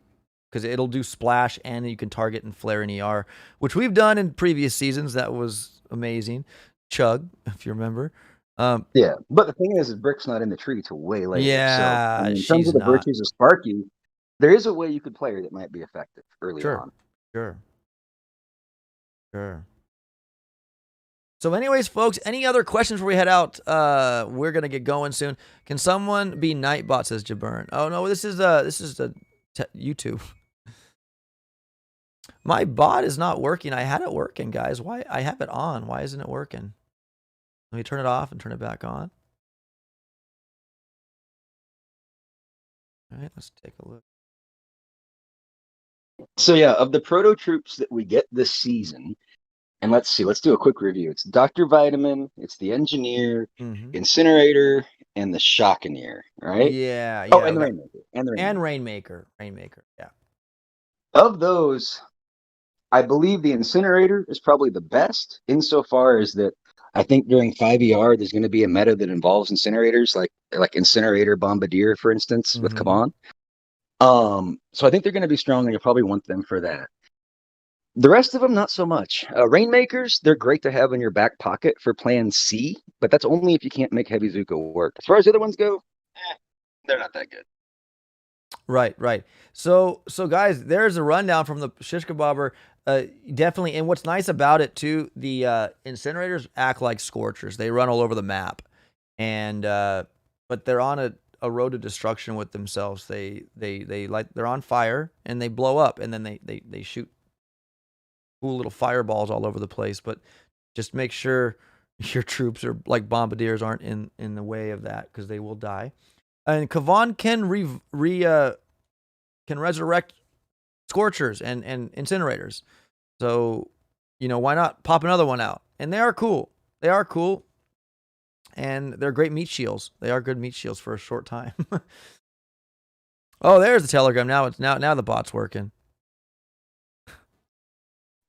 because it'll do splash and you can target and flare an ER, which we've done in previous seasons. That was amazing. Chug, if you remember. Yeah. But the thing is Brick's not in the tree till way later. Yeah, So in terms she's of the not. virtues of Sparky, there is a way you could play her that might be effective early on. Sure. So anyways, folks, any other questions before we head out? We're going to get going soon. Can someone be Nightbot, says Jabern. Oh, no, this is the YouTube. My bot is not working. I had it working, guys. Why? I have it on. Why isn't it working? Let me turn it off and turn it back on. All right, let's take a look. So yeah, of the Prototroops that we get this season, and let's do a quick review. It's Dr. Vitamin, it's the Engineer, Incinerator, and the Shockeneer, right? Yeah. Oh, and the Rainmaker. And Rainmaker. Yeah. Of those, I believe the Incinerator is probably the best insofar as that I think during 5ER there's going to be a meta that involves incinerators, like Incinerator Bombardier, for instance, with Kaban. So I think they're going to be strong, and you'll probably want them for that. The rest of them, not so much. Rainmakers, they're great to have in your back pocket for Plan C, but that's only if you can't make Heavy Zuko work. As far as the other ones go, they're not that good. Right. So guys, there's a rundown from the Shish Kebabber. Definitely, and what's nice about it too, the incinerators act like scorchers. They run all over the map, and but they're on a road to destruction with themselves. They're on fire and they blow up, and then they shoot cool little fireballs all over the place. But just make sure your troops are like bombardiers aren't in the way of that, because they will die. And Kavan can can resurrect scorchers and incinerators. So, why not pop another one out? And they are cool. And they're great meat shields. They are good meat shields for a short time. Oh, there's the telegram. Now the bot's working.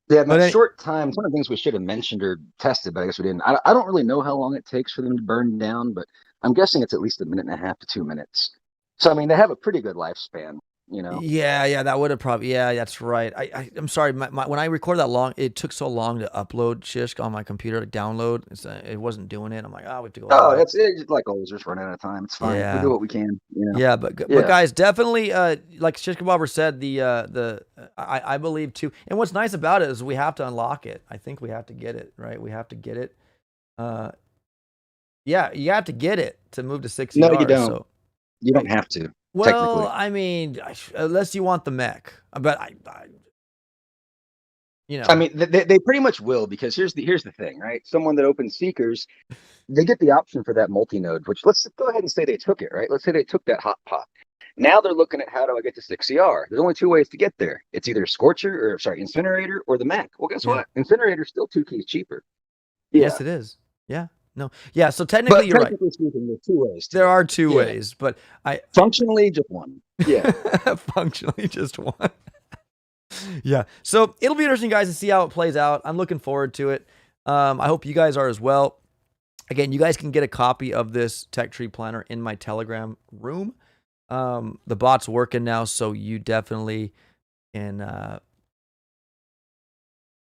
Yeah, in But that short time, one of the things we should have mentioned or tested, but I guess we didn't. I don't really know how long it takes for them to burn down, but I'm guessing it's at least a minute and a half to 2 minutes. So I mean, they have a pretty good lifespan, you know. yeah, that would have probably, yeah, that's right. I'm sorry, when I record that long, it took so long to upload Shish on my computer to download. It wasn't doing it. I'm like, oh, we have to go Oh, back. that's it's like always, just running out of time. It's fine. We do Yeah. what we can, you know. Yeah, but Yeah. guys, definitely like Shish Kebabber said, I believe too. And what's nice about it is we have to unlock it. I think we have to get it, right? We have to get it. Uh yeah, you have to get it to move to 6 No, you ER. don't. So You don't wait, have to, well, technically. I mean, unless you want the mech. But you I know. mean, they pretty much will because here's the thing, right? Someone that opens Seekers, they get the option for that multi-node, which let's go ahead and say they took it, right? Let's say they took that hot pot. Now they're looking at how do I get to 6CR? There's only two ways to get there. It's either Scorcher or sorry, Incinerator or the Mac. Well, guess Yeah. what? Incinerator's still 2 keys cheaper. Yes, Yeah. it is. Yeah. No. Yeah, so technically But you're right. technically speaking, there's two ways to There get are there. two Yeah. ways, but I Functionally, just one. Yeah. functionally just one. Yeah. So it'll be interesting, guys, to see how it plays out. I'm looking forward to it. I hope you guys are as well. Again, you guys can get a copy of this tech tree planner in my Telegram room. The bot's working now, so you definitely can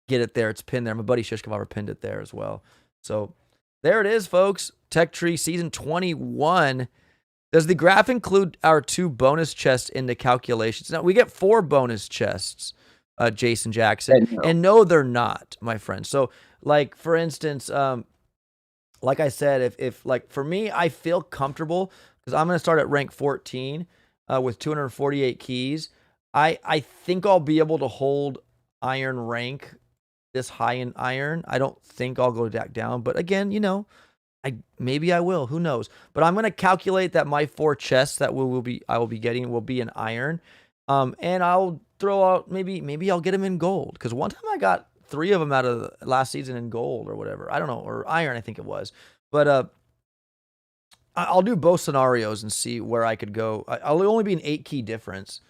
get it there. It's pinned there. My buddy Shishkavavar pinned it there as well. So there it is, folks. Tech Tree Season 21. Does the graph include our 2 bonus chests in the calculations? Now, we get 4 bonus chests, Jason Jackson. And no. And no, they're not, my friend. So, like, for instance, like I said, if like, for me, I feel comfortable because I'm going to start at rank 14 with 248 keys. I think I'll be able to hold iron rank this high in iron. I don't think I'll go back down. But again, you know, maybe I will. Who knows? But I'm gonna calculate that my 4 chests that I will be getting will be in iron, and I'll throw out maybe I'll get them in gold because one time I got 3 of them out of the last season in gold or whatever. I don't know, or iron I think it was. But I'll do both scenarios and see where I could go. I'll only be an 8 key difference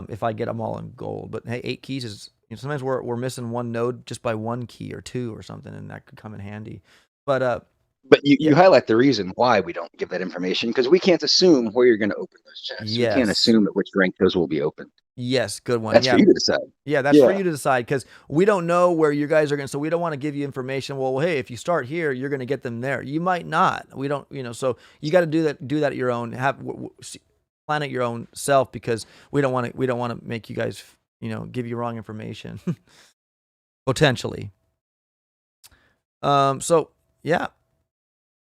if I get them all in gold. But hey, 8 keys is, you know, sometimes we're missing one node just by 1 key or 2 or something, and that could come in handy. But But yeah, you highlight the reason why we don't give that information because we can't assume where you're going to open those chests. We can't yes. assume at which rank those will be opened. Yes, good one. That's Yeah. for you to decide. Yeah, that's for Yeah. you to decide because we don't know where you guys are going. So we don't want to give you information. Well, hey, if you start here, you're going to get them there. You might not. We don't, you know. So you got to do that at your own. Plan it your own self because we don't want to make you guys, you know, give you wrong information potentially. So yeah,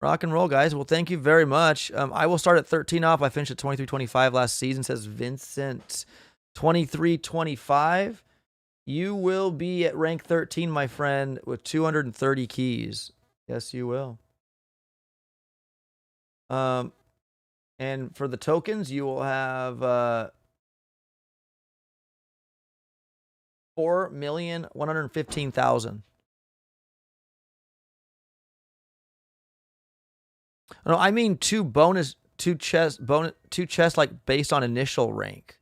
rock and roll, guys. Well, thank you very much. I will start at 13 off. I finished at 23.25 last season. Says Vincent. 23.25. You will be at rank 13, my friend, with 230 keys. Yes, you will. And for the tokens, you will have 4,115,000. No, I mean two chests like based on initial rank.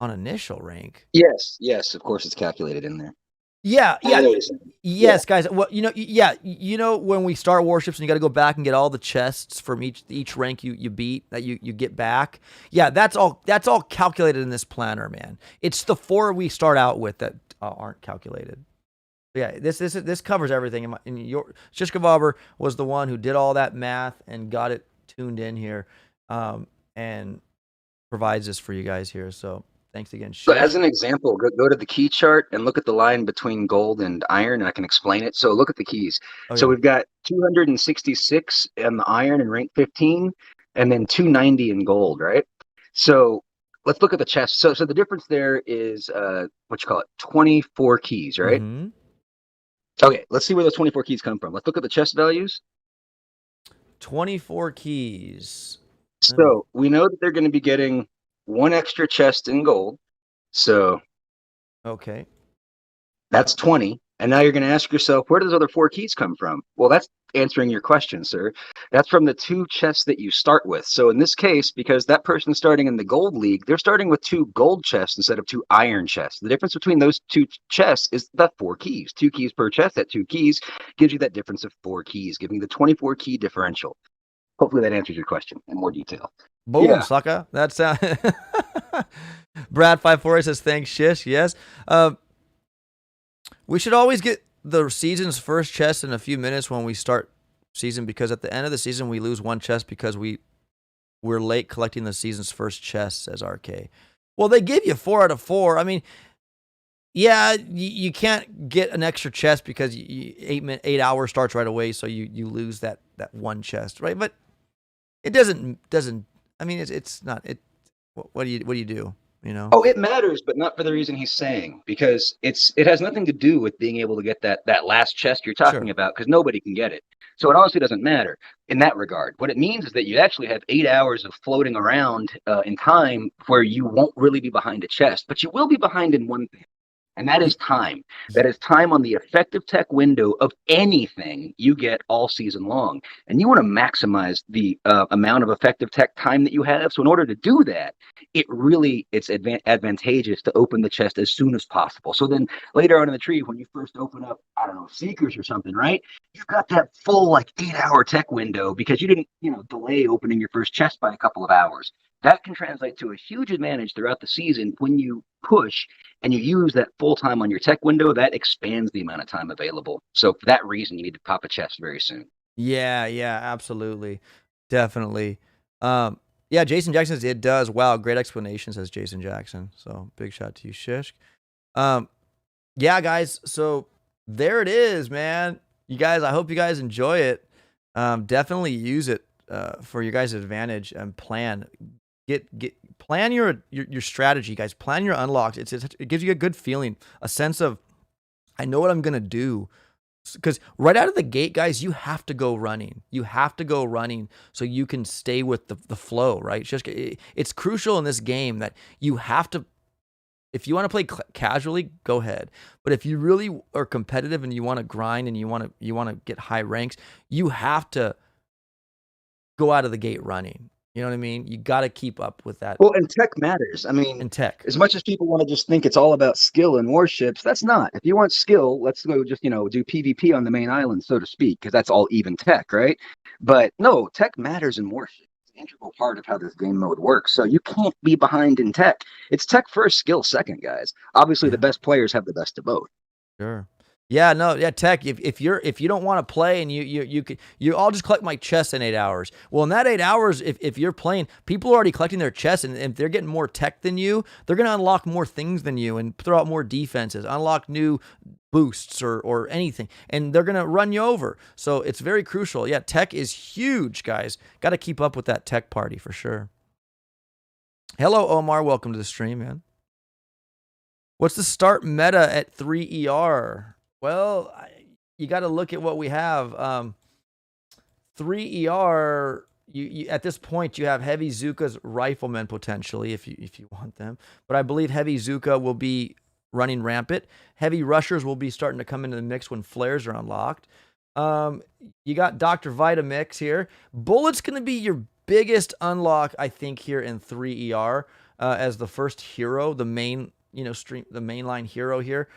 On initial rank. Yes, of course it's calculated in there. Yeah. I know what you're saying. Yes, guys. Well, you know when we start warships and you got to go back and get all the chests from each rank you beat that you get back. Yeah, that's all calculated in this planner, man. It's the 4 we start out with that aren't calculated. Yeah, this covers everything. Shishkavabar was the one who did all that math and got it tuned in here, and provides this for you guys here. So thanks again, So Shish. as an example, go to the key chart and look at the line between gold and iron, and I can explain it. So look at the keys. Oh, So yeah. we've got 266 in the iron in rank 15, and then 290 in gold, right? So let's look at the chest. So the difference there is what you call it, 24 keys, right? Mm-hmm. Okay, let's see where those 24 keys come from. Let's look at the chest values. 24 keys. So we know that they're going to be getting 1 extra chest in gold. So Okay. that's 20. And now you're going to ask yourself, where do those other 4 keys come from? Well, that's answering your question, sir. That's from the 2 chests that you start with. So in this case, because that person starting in the gold league, they're starting with 2 gold chests instead of 2 iron chests. The difference between those 2 chests is the 4 keys. 2 keys per chest. That 2 keys gives you that difference of 4 keys, giving the 24 key differential. Hopefully that answers your question in more detail. Boom, Yeah. sucker. That's Brad548 says thanks, Shish. Yes. We should always get the season's first chest in a few minutes when we start season, because at the end of the season we lose 1 chest because we're late collecting the season's first chest, says RK. Well, they give you 4 out of 4. I mean, yeah, you can't get an extra chest because 8 hours starts right away, so you lose that 1 chest, right? But it doesn't. I mean, it's not. What do you do? You know? Oh, it matters, but not for the reason he's saying, because it has nothing to do with being able to get that last chest you're talking Sure. about, because nobody can get it. So it honestly doesn't matter in that regard. What it means is that you actually have 8 hours of floating around in time where you won't really be behind a chest, but you will be behind in one thing. And that is time. That is time on the effective tech window of anything you get all season long. And you want to maximize the amount of effective tech time that you have. So in order to do that, it's advantageous to open the chest as soon as possible. So then later on in the tree, when you first open up, I don't know, Seekers or something, right? You've got that full like 8 hour tech window because you didn't, delay opening your first chest by a couple of hours. That can translate to a huge advantage throughout the season when you push and you use that full time on your tech window. That expands the amount of time available. So for that reason, you need to pop a chest very soon. Yeah, absolutely. Definitely. Yeah, Jason Jackson says it does. Wow, great explanation, says Jason Jackson. So big shout to you, Shish. Yeah, guys. So there it is, man. You guys, I hope you guys enjoy it. Definitely use it for your guys' advantage and plan. Plan your strategy, guys. Plan your unlocks. It gives you a good feeling, a sense of I know what I'm gonna do. Because right out of the gate, guys, you have to go running. You have to go running so you can stay with the flow, right? It's crucial in this game that you have to. If you want to play casually, go ahead. But if you really are competitive and you want to grind and you want to get high ranks, you have to go out of the gate running. You know what I mean? You got to keep up with that. Well, and tech matters. I mean, in tech, as much as people want to just think it's all about skill in warships, that's not. If you want skill, let's go just, do PvP on the main island, so to speak, because that's all even tech, right? But no, tech matters in warships. It's an integral part of how this game mode works. So you can't be behind in tech. It's tech first, skill second, guys. Obviously, the yeah. best players have the best of both. Sure. Yeah, no, yeah, tech. If you don't want to play and I'll just collect my chests in 8 hours. Well, in that 8 hours, if you're playing, people are already collecting their chests, and if they're getting more tech than you, they're gonna unlock more things than you and throw out more defenses, unlock new boosts or anything, and they're gonna run you over. So it's very crucial. Yeah, tech is huge, guys. Got to keep up with that tech party for sure. Hello, Omar. Welcome to the stream, man. What's the start meta at 3ER? Well, you got to look at what we have. 3ER, you at this point you have Heavy Zuka's riflemen potentially if you want them, but I believe Heavy Zuka will be running rampant. Heavy rushers will be starting to come into the mix when flares are unlocked. You got Dr. Vitamix here. Bullet's going to be your biggest unlock, I think, here in 3ER as the first hero, the main the mainline hero here.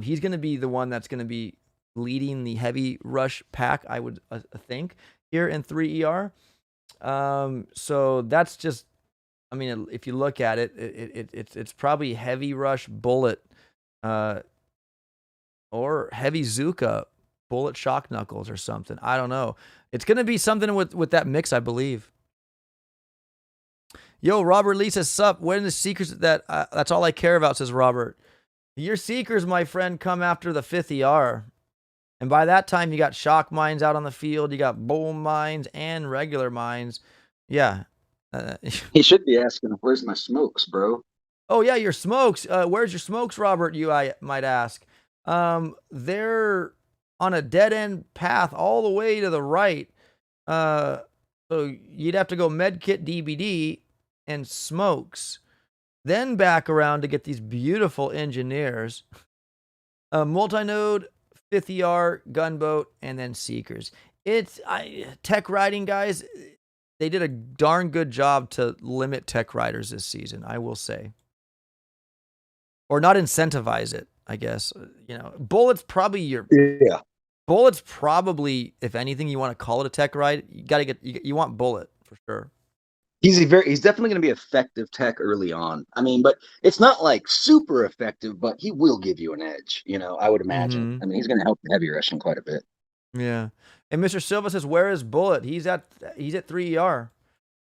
He's going to be the one that's going to be leading the heavy rush pack, I would think, here in 3ER. So that's just, I mean, if you look at it, it's probably heavy rush bullet, or heavy Zuka bullet shock knuckles or something. I don't know. It's going to be something with that mix, I believe. Yo, Robert Lee says, sup, when the Seekers that's all I care about, says Robert. Your Seekers, my friend, come after the 5th ER. And by that time, you got shock mines out on the field. You got boom mines and regular mines. Yeah. He should be asking, where's my smokes, bro? Oh, yeah, your smokes. Where's your smokes, Robert, I might ask. They're on a dead-end path all the way to the right. So you'd have to go medkit DBD and smokes, then back around to get these beautiful engineers. Multi-node 5th ER, gunboat, and then seekers. It's tech riding guys. They did a darn good job to limit tech riders this season, I will say, or not incentivize it. I guess bullets probably bullets probably, if anything, you want to call it a tech ride. You got to you want bullet for sure. He's definitely going to be effective tech early on. I mean, but it's not like super effective, but he will give you an edge. I would imagine. Mm-hmm. I mean, he's going to help the heavy Russian quite a bit. Yeah. And Mr. Silva says, "Where is Bullet? He's at 3 ER.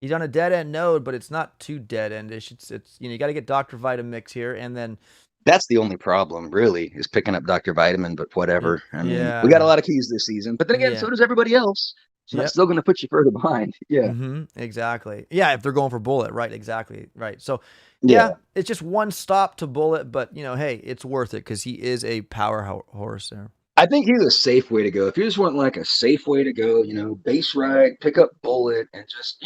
He's on a dead end node, but it's not too dead endish. It's you got to get Dr. Vitamix here, and then that's the only problem, really, is picking up Dr. Vitamin. But whatever. I mean, we got a lot of keys this season, but then again, so does everybody else. So that's still going to put you further behind. Yeah. Mm-hmm. Exactly. Yeah, if they're going for Bullet, right? Exactly. Right. So yeah, it's just one stop to Bullet, but hey, it's worth it because he is a power horse there. I think he's a safe way to go. If you just want like a safe way to go, base ride, pick up Bullet, and just,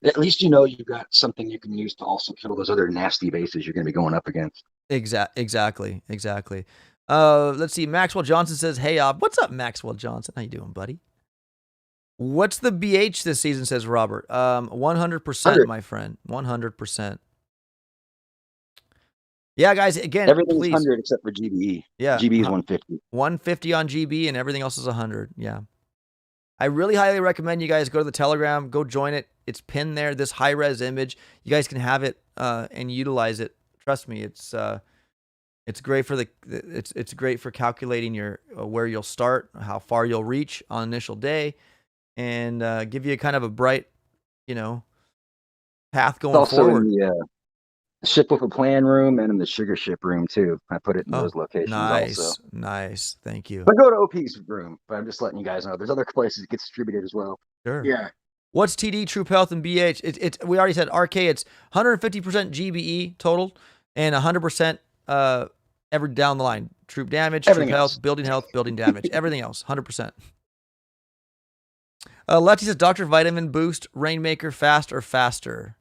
at least you've got something you can use to also kill those other nasty bases you're going to be going up against. Exactly. Let's see. Maxwell Johnson says, "Hey, what's up, Maxwell Johnson? How you doing, buddy? What's the BH this season?" says Robert. 100%, my friend. 100%. Yeah, guys, again, everything's please. 100 except for GBE. Yeah. GB is 150. 150 on GB, and everything else is 100. Yeah. I really highly recommend you guys go to the Telegram, go join it. It's pinned there, this high-res image. You guys can have it and utilize it. Trust me, it's great for it's great for calculating your where you'll start, how far you'll reach on initial day, and give you kind of a bright, path going also forward. In the ship with a plan room and in the sugar ship room too. I put it in those locations also. Nice. Thank you. But go to OP's room. But I'm just letting you guys know there's other places it gets distributed as well. Sure. Yeah. What's TD, Troop Health, and BH? It's we already said RK. It's 150% GBE total and 100% ever down the line. Troop damage, troop health, building damage, everything else, 100%. Lefty says Dr. Vitamin boost, Rainmaker fast or faster.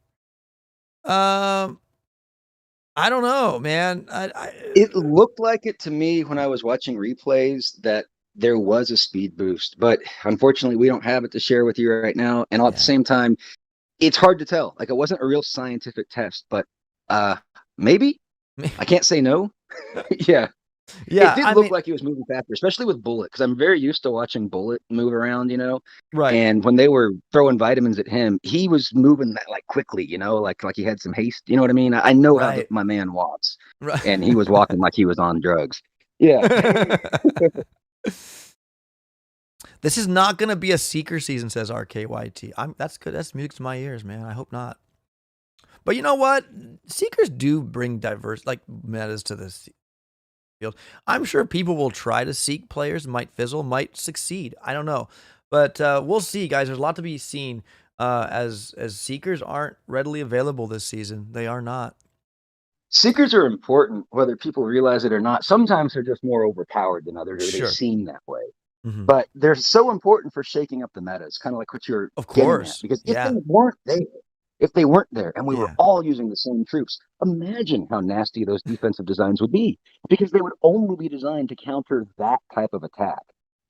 I don't know, man. It looked like it to me when I was watching replays that there was a speed boost, but unfortunately we don't have it to share with you right now. And at the same time, it's hard to tell. Like, it wasn't a real scientific test, but maybe. I can't say no. Yeah. It did look like he was moving faster, especially with Bullet, because I'm very used to watching Bullet move around, Right. And when they were throwing vitamins at him, he was moving that like quickly, like he had some haste. You know what I mean? I know how my man walks, and he was walking like he was on drugs. Yeah. This is not going to be a seeker season, says RKYT. That's good. That's music to my ears, man. I hope not. But you know what? Seekers do bring diverse metas to this field. I'm sure people will try to seek players, might fizzle, might succeed. I don't know. But we'll see, guys. There's a lot to be seen as seekers aren't readily available this season. They are not. Seekers are important, whether people realize it or not. Sometimes they're just more overpowered than others, or they seem that way. Mm-hmm. But they're so important for shaking up the meta. It's kind of like what you're getting at. Because if they weren't there and we were all using the same troops, imagine how nasty those defensive designs would be, because they would only be designed to counter that type of attack.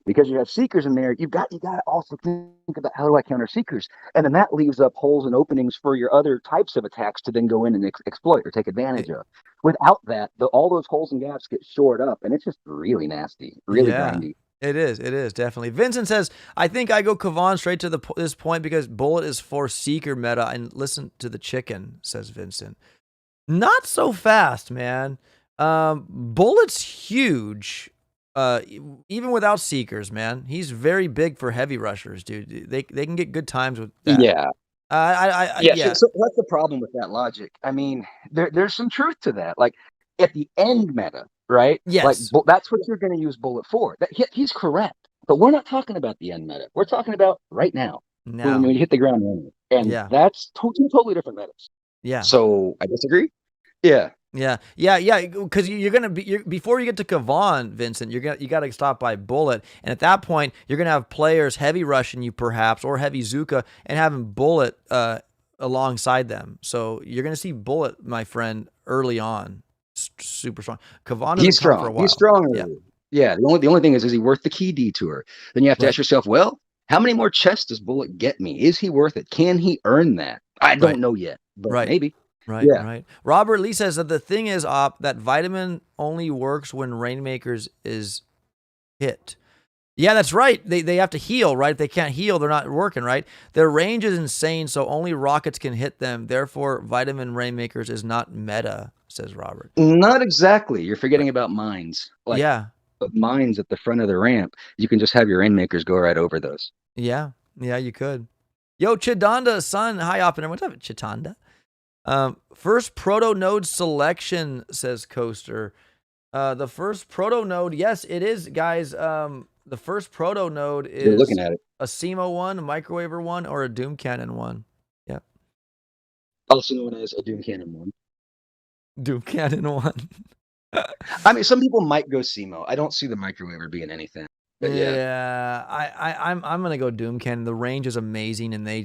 Because you have seekers in there, you got to also think about, how do I counter seekers? And then that leaves up holes and openings for your other types of attacks to then go in and exploit or take advantage of. Without that, all those holes and gaps get shored up, and it's just really nasty, really grindy. It is definitely. Vincent says, I think I go Kavan straight to this point because Bullet is for seeker meta, and listen to the chicken, says Vincent. Not so fast, man. Bullet's huge. Even without seekers, man, he's very big for heavy rushers, dude. They can get good times with that. Yeah. Yeah. So what's the problem with that logic? I mean, there's some truth to that. Like, at the end meta, right? Yes. Like, that's what you're going to use Bullet for. He's correct, but we're not talking about the end meta. We're talking about right now. When you hit the ground running, and that's two totally different metas. Yeah. So I disagree. Yeah. Because you're gonna be before you get to Kavan, Vincent. You got to stop by Bullet, and at that point, you're gonna have players heavy rushing you, perhaps, or heavy Zuka, and having Bullet alongside them. So you're gonna see Bullet, my friend, early on, super strong. Kavan he's strong. For a while. He's strong. Yeah, the only thing is he worth the key detour? Then you have to Right. ask yourself, well, how many more chests does Bullet get me? Is he worth it? Can he earn that? I Right. don't know yet, but Right. maybe. Right. Yeah. Right. Robert Lee says that the thing is, that vitamin only works when Rainmakers is hit. Yeah, that's right. They have to heal, right? If they can't heal, they're not working, right? Their range is insane, so only rockets can hit them. Therefore, Vitamin Rainmakers is not meta, says Robert. Not exactly. You're Right. forgetting about mines. Like Yeah. mines at the front of the ramp, you can just have your rainmakers go right over those. Yeah. Yeah, you could. Yo, Chidanda, son. Hi, Oppenheimer. What's up, Chitanda? First proto node selection, says Coaster. The first proto node, yes, it is, guys. The first proto node You're looking is at it. a SEMO one, a microwaver one, or a Doom Cannon one. Yeah. Also known as a Doom Cannon one. Doom Cannon one. I mean, some people might go SEMO. I don't see the microwaver being anything. But yeah. Yeah, I'm gonna go Doom Cannon. The range is amazing, and they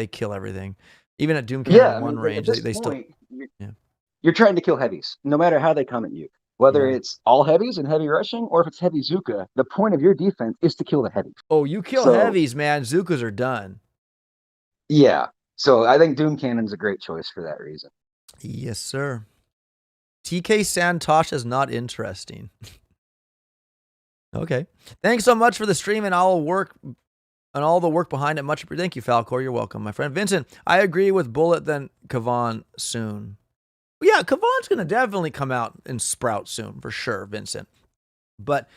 kill everything. Even at Doom Yeah, Cannon I one mean, at range, this they still. point, Yeah. you're trying to kill heavies, no matter how they come at you. Whether Yeah. it's all heavies and heavy rushing, or if it's heavy Zuka, the point of your defense is to kill the heavies. Oh, you kill So heavies, man. Zukas are done. yeah, so I think Doom Cannon's a great choice for that reason. Yes, sir. TK Santosh is not interesting. Okay. Thanks so much for the stream and all the work behind it. Much appreciated. Thank you, Falcor. You're welcome, my friend. Vincent, I agree with Bullet than Kavan soon. Yeah, Kavan's going to definitely come out and sprout soon, for sure, Vincent. But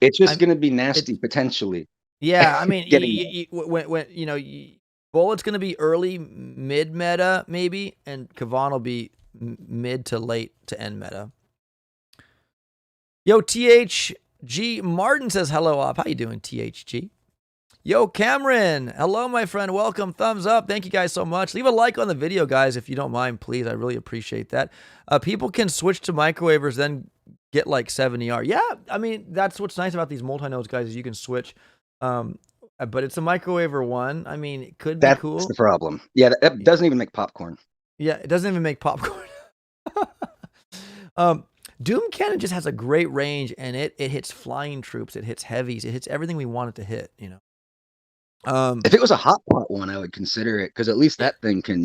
it's just going to be nasty, potentially. Yeah, I mean, getting when Bullet's going to be early, mid meta, maybe, and Kavan will be mid to late to end meta. Yo, THG Martin says hello, Op. How you doing, THG? Yo, Cameron. Hello, my friend. Welcome. Thumbs up. Thank you guys so much. Leave a like on the video, guys, if you don't mind, please. I really appreciate that. People can switch to microwavers, then get like 70R. Yeah, I mean, that's what's nice about these multi-nodes, guys, is you can switch. But it's a microwaver one. I mean, it could be cool. That's the problem. Yeah, that doesn't even make popcorn. Yeah, it doesn't even make popcorn. Doom Cannon just has a great range, and it hits flying troops, it hits heavies, it hits everything we want it to hit, you know. If it was a hot pot one, I would consider it, because at least that thing can,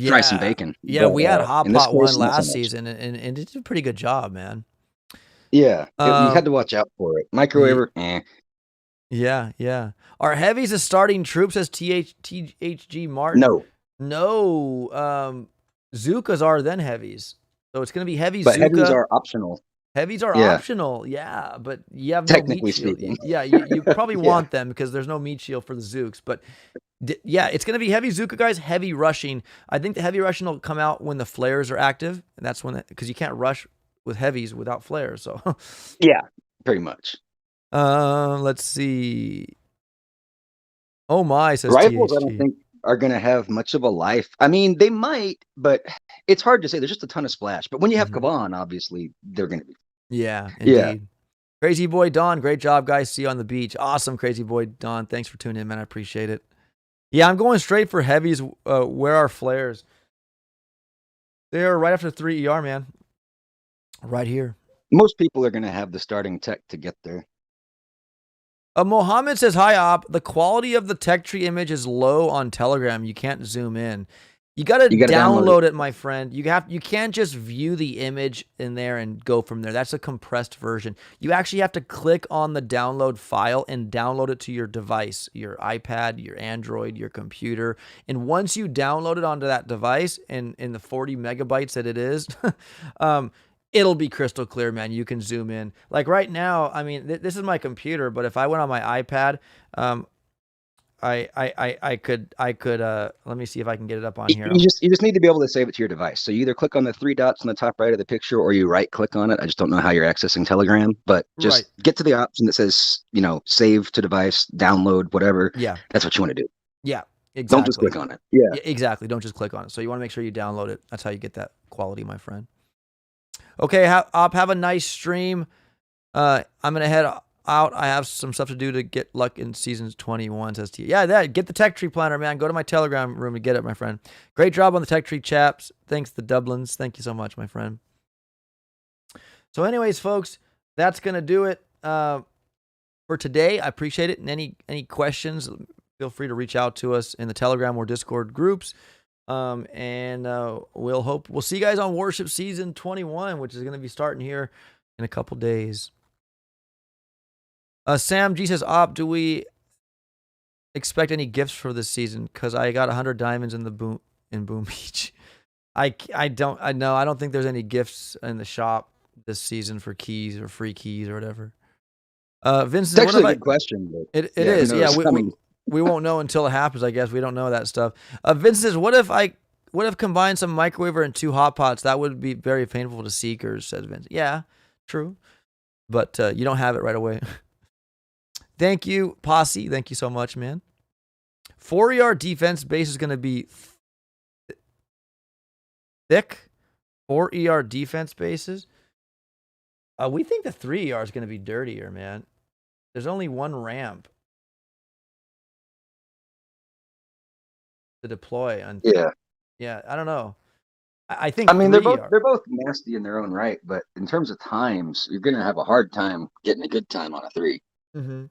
fry some bacon. Yeah, but, we had hot in this pot case, one not so last much. season, and it did a pretty good job, man. Yeah, you had to watch out for it. Microwaver, Yeah. Are heavies as starting troops, as THG Martin? No. Zukas are then heavies. So it's going to be heavy but Zuka. heavies are optional. Heavies are optional, yeah, but you have no meat shield. Speaking. Yeah, you probably want them because there's no meat shield for the Zooks. But yeah, it's going to be heavy Zuka, guys, heavy rushing. I think the heavy rushing will come out when the flares are active, and that's when, because you can't rush with heavies without flares. So yeah, pretty much. Let's see. Oh my, says Rifles, THG. I don't think are going to have much of a life. I mean, they might, but it's hard to say. There's just a ton of splash. But when you have Kavan, obviously, they're going to be. Yeah, indeed. Yeah. Crazy Boy Don, great job, guys. See you on the beach. Awesome, Crazy Boy Don. Thanks for tuning in, man. I appreciate it. Yeah, I'm going straight for heavies. Where are flares? They are right after 3 ER, man. Right here. Most people are going to have the starting tech to get there. Mohammed says, hi, Op. The quality of the tech tree image is low on Telegram. You can't zoom in. You gotta download it, my friend. You can't just view the image in there and go from there. That's a compressed version. You actually have to click on the download file and download it to your device, your iPad, your Android, your computer. And once you download it onto that device in the 40 megabytes that it is, it'll be crystal clear, man. You can zoom in. Like right now, I mean, this is my computer, but if I went on my iPad, I could let me see if I can get it up on here. You just need to be able to save it to your device. So you either click on the 3 dots in the top right of the picture, or you right click on it. I just don't know how you're accessing Telegram, but just get to the option that says, save to device, download, whatever. Yeah. That's what you want to do. Yeah, exactly. Don't just click on it. Yeah, exactly. Don't just click on it. So you want to make sure you download it. That's how you get that quality, my friend. Okay, have a nice stream. I'm going to head out. I have some stuff to do to get luck in seasons 21, says T. Yeah, get the tech tree planner, man. Go to my Telegram room to get it, my friend. Great job on the tech tree, chaps. Thanks, the Dublins. Thank you so much, my friend. So anyways, folks, that's going to do it for today. I appreciate it. And any questions, feel free to reach out to us in the Telegram or Discord groups. And we'll see you guys on Warship Season 21, which is going to be starting here in a couple days. Sam G says, Op, do we expect any gifts for this season? Because I got 100 diamonds in Boom Beach. I don't think there's any gifts in the shop this season for keys or free keys or whatever. Vincent, it's actually a good question. But it is. Yeah, we won't know until it happens, I guess. We don't know that stuff. Vincent says, what if combined some microwaver and 2 hot pots? That would be very painful to seekers, says Vincent. Yeah, true. But you don't have it right away. Thank you, Posse. Thank you so much, man. 4ER defense base is going to be thick. 4ER defense bases. We think the 3ER is going to be dirtier, man. There's only one ramp to deploy. Yeah, I don't know. I think. I mean, they're both nasty in their own right, but in terms of times, you're going to have a hard time getting a good time on a 3. Mm-hmm.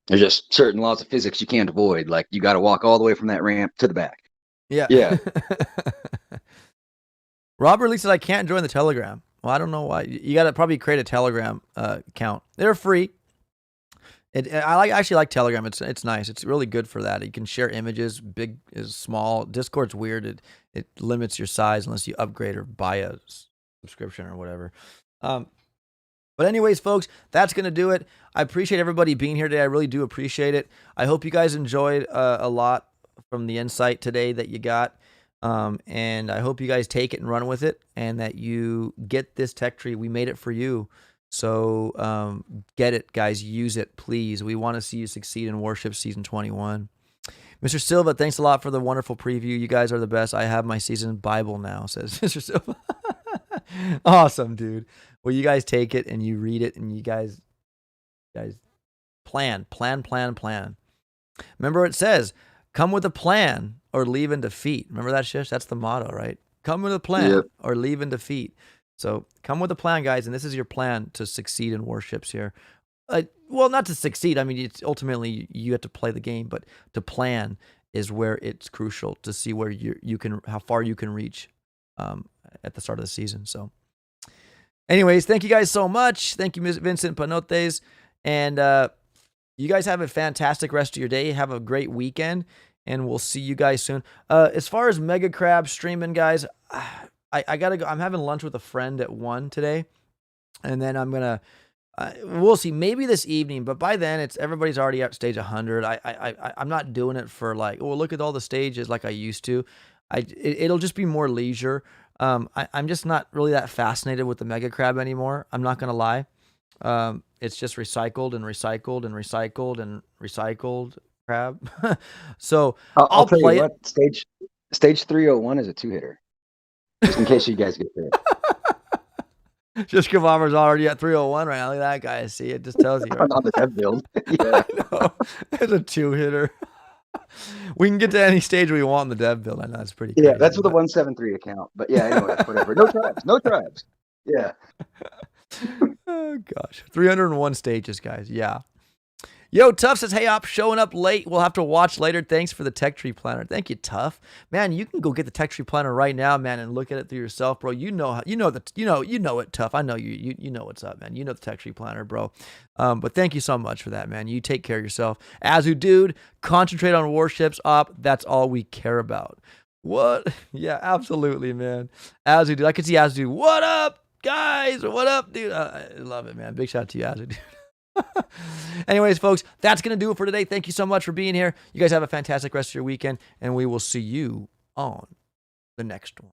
There's just certain laws of physics you can't avoid. Like you got to walk all the way from that ramp to the back. Yeah. Yeah. Robert Lee said, I can't join the Telegram. Well, I don't know why. You got to probably create a Telegram account. They're free. I actually like Telegram. It's nice. It's really good for that. You can share images. Big is small. Discord's weird. It limits your size unless you upgrade or buy a subscription or whatever. But anyways, folks, that's going to do it. I appreciate everybody being here today. I really do appreciate it. I hope you guys enjoyed a lot from the insight today that you got. And I hope you guys take it and run with it and that you get this tech tree. We made it for you. So get it, guys. Use it, please. We want to see you succeed in Warship Season 21. Mr. Silva, thanks a lot for the wonderful preview. You guys are the best. I have my season Bible now, says Mr. Silva. Awesome, dude. Well, you guys take it and you read it and you guys plan. Remember what it says, come with a plan or leave in defeat. Remember that, Shish? That's the motto, right? Come with a plan or leave in defeat. So come with a plan, guys, and this is your plan to succeed in Warships here. Well, not to succeed. I mean, it's ultimately you have to play the game, but to plan is where it's crucial to see where how far you can reach at the start of the season. So anyways, thank you guys so much. Thank you, Ms. Vincent Panotes. And you guys have a fantastic rest of your day. Have a great weekend, and we'll see you guys soon. As far as Mega Crab streaming, guys, I gotta go. I'm having lunch with a friend at 1 today, and then I'm gonna. We'll see. Maybe this evening, but by then everybody's already at stage 100. I'm not doing it for like, oh, look at all the stages like I used to. It'll just be more leisure. I'm just not really that fascinated with the Mega Crab anymore. I'm not gonna lie. It's just recycled and recycled and recycled and recycled crab. So I'll tell you what, stage 301 is a 2-hitter. Just in case you guys get there. Just Kavamar's already at 301 right now. Look at that guy. See, it just tells you. Right? On the dev build. Yeah. I know. It's a 2-hitter. We can get to any stage we want in the dev build. I know it's pretty crazy. Yeah, that's with a 173 account. But yeah, anyway, whatever. No tribes. Yeah. Oh, gosh. 301 stages, guys. Yeah. Yo, Tuff says, hey, Op, showing up late. We'll have to watch later. Thanks for the tech tree planner. Thank you, Tuff. Man, you can go get the tech tree planner right now, man, and look at it through yourself, bro. You know it, Tuff. I know you know what's up, man. You know the tech tree planner, bro. But thank you so much for that, man. You take care of yourself. Azu, dude, concentrate on warships, Op. That's all we care about. What? Yeah, absolutely, man. Azu, dude. I could see Azu. What up, guys? What up, dude? I love it, man. Big shout out to you, Azu, dude. Anyways, folks, that's going to do it for today. Thank you so much for being here. You guys have a fantastic rest of your weekend, and we will see you on the next one.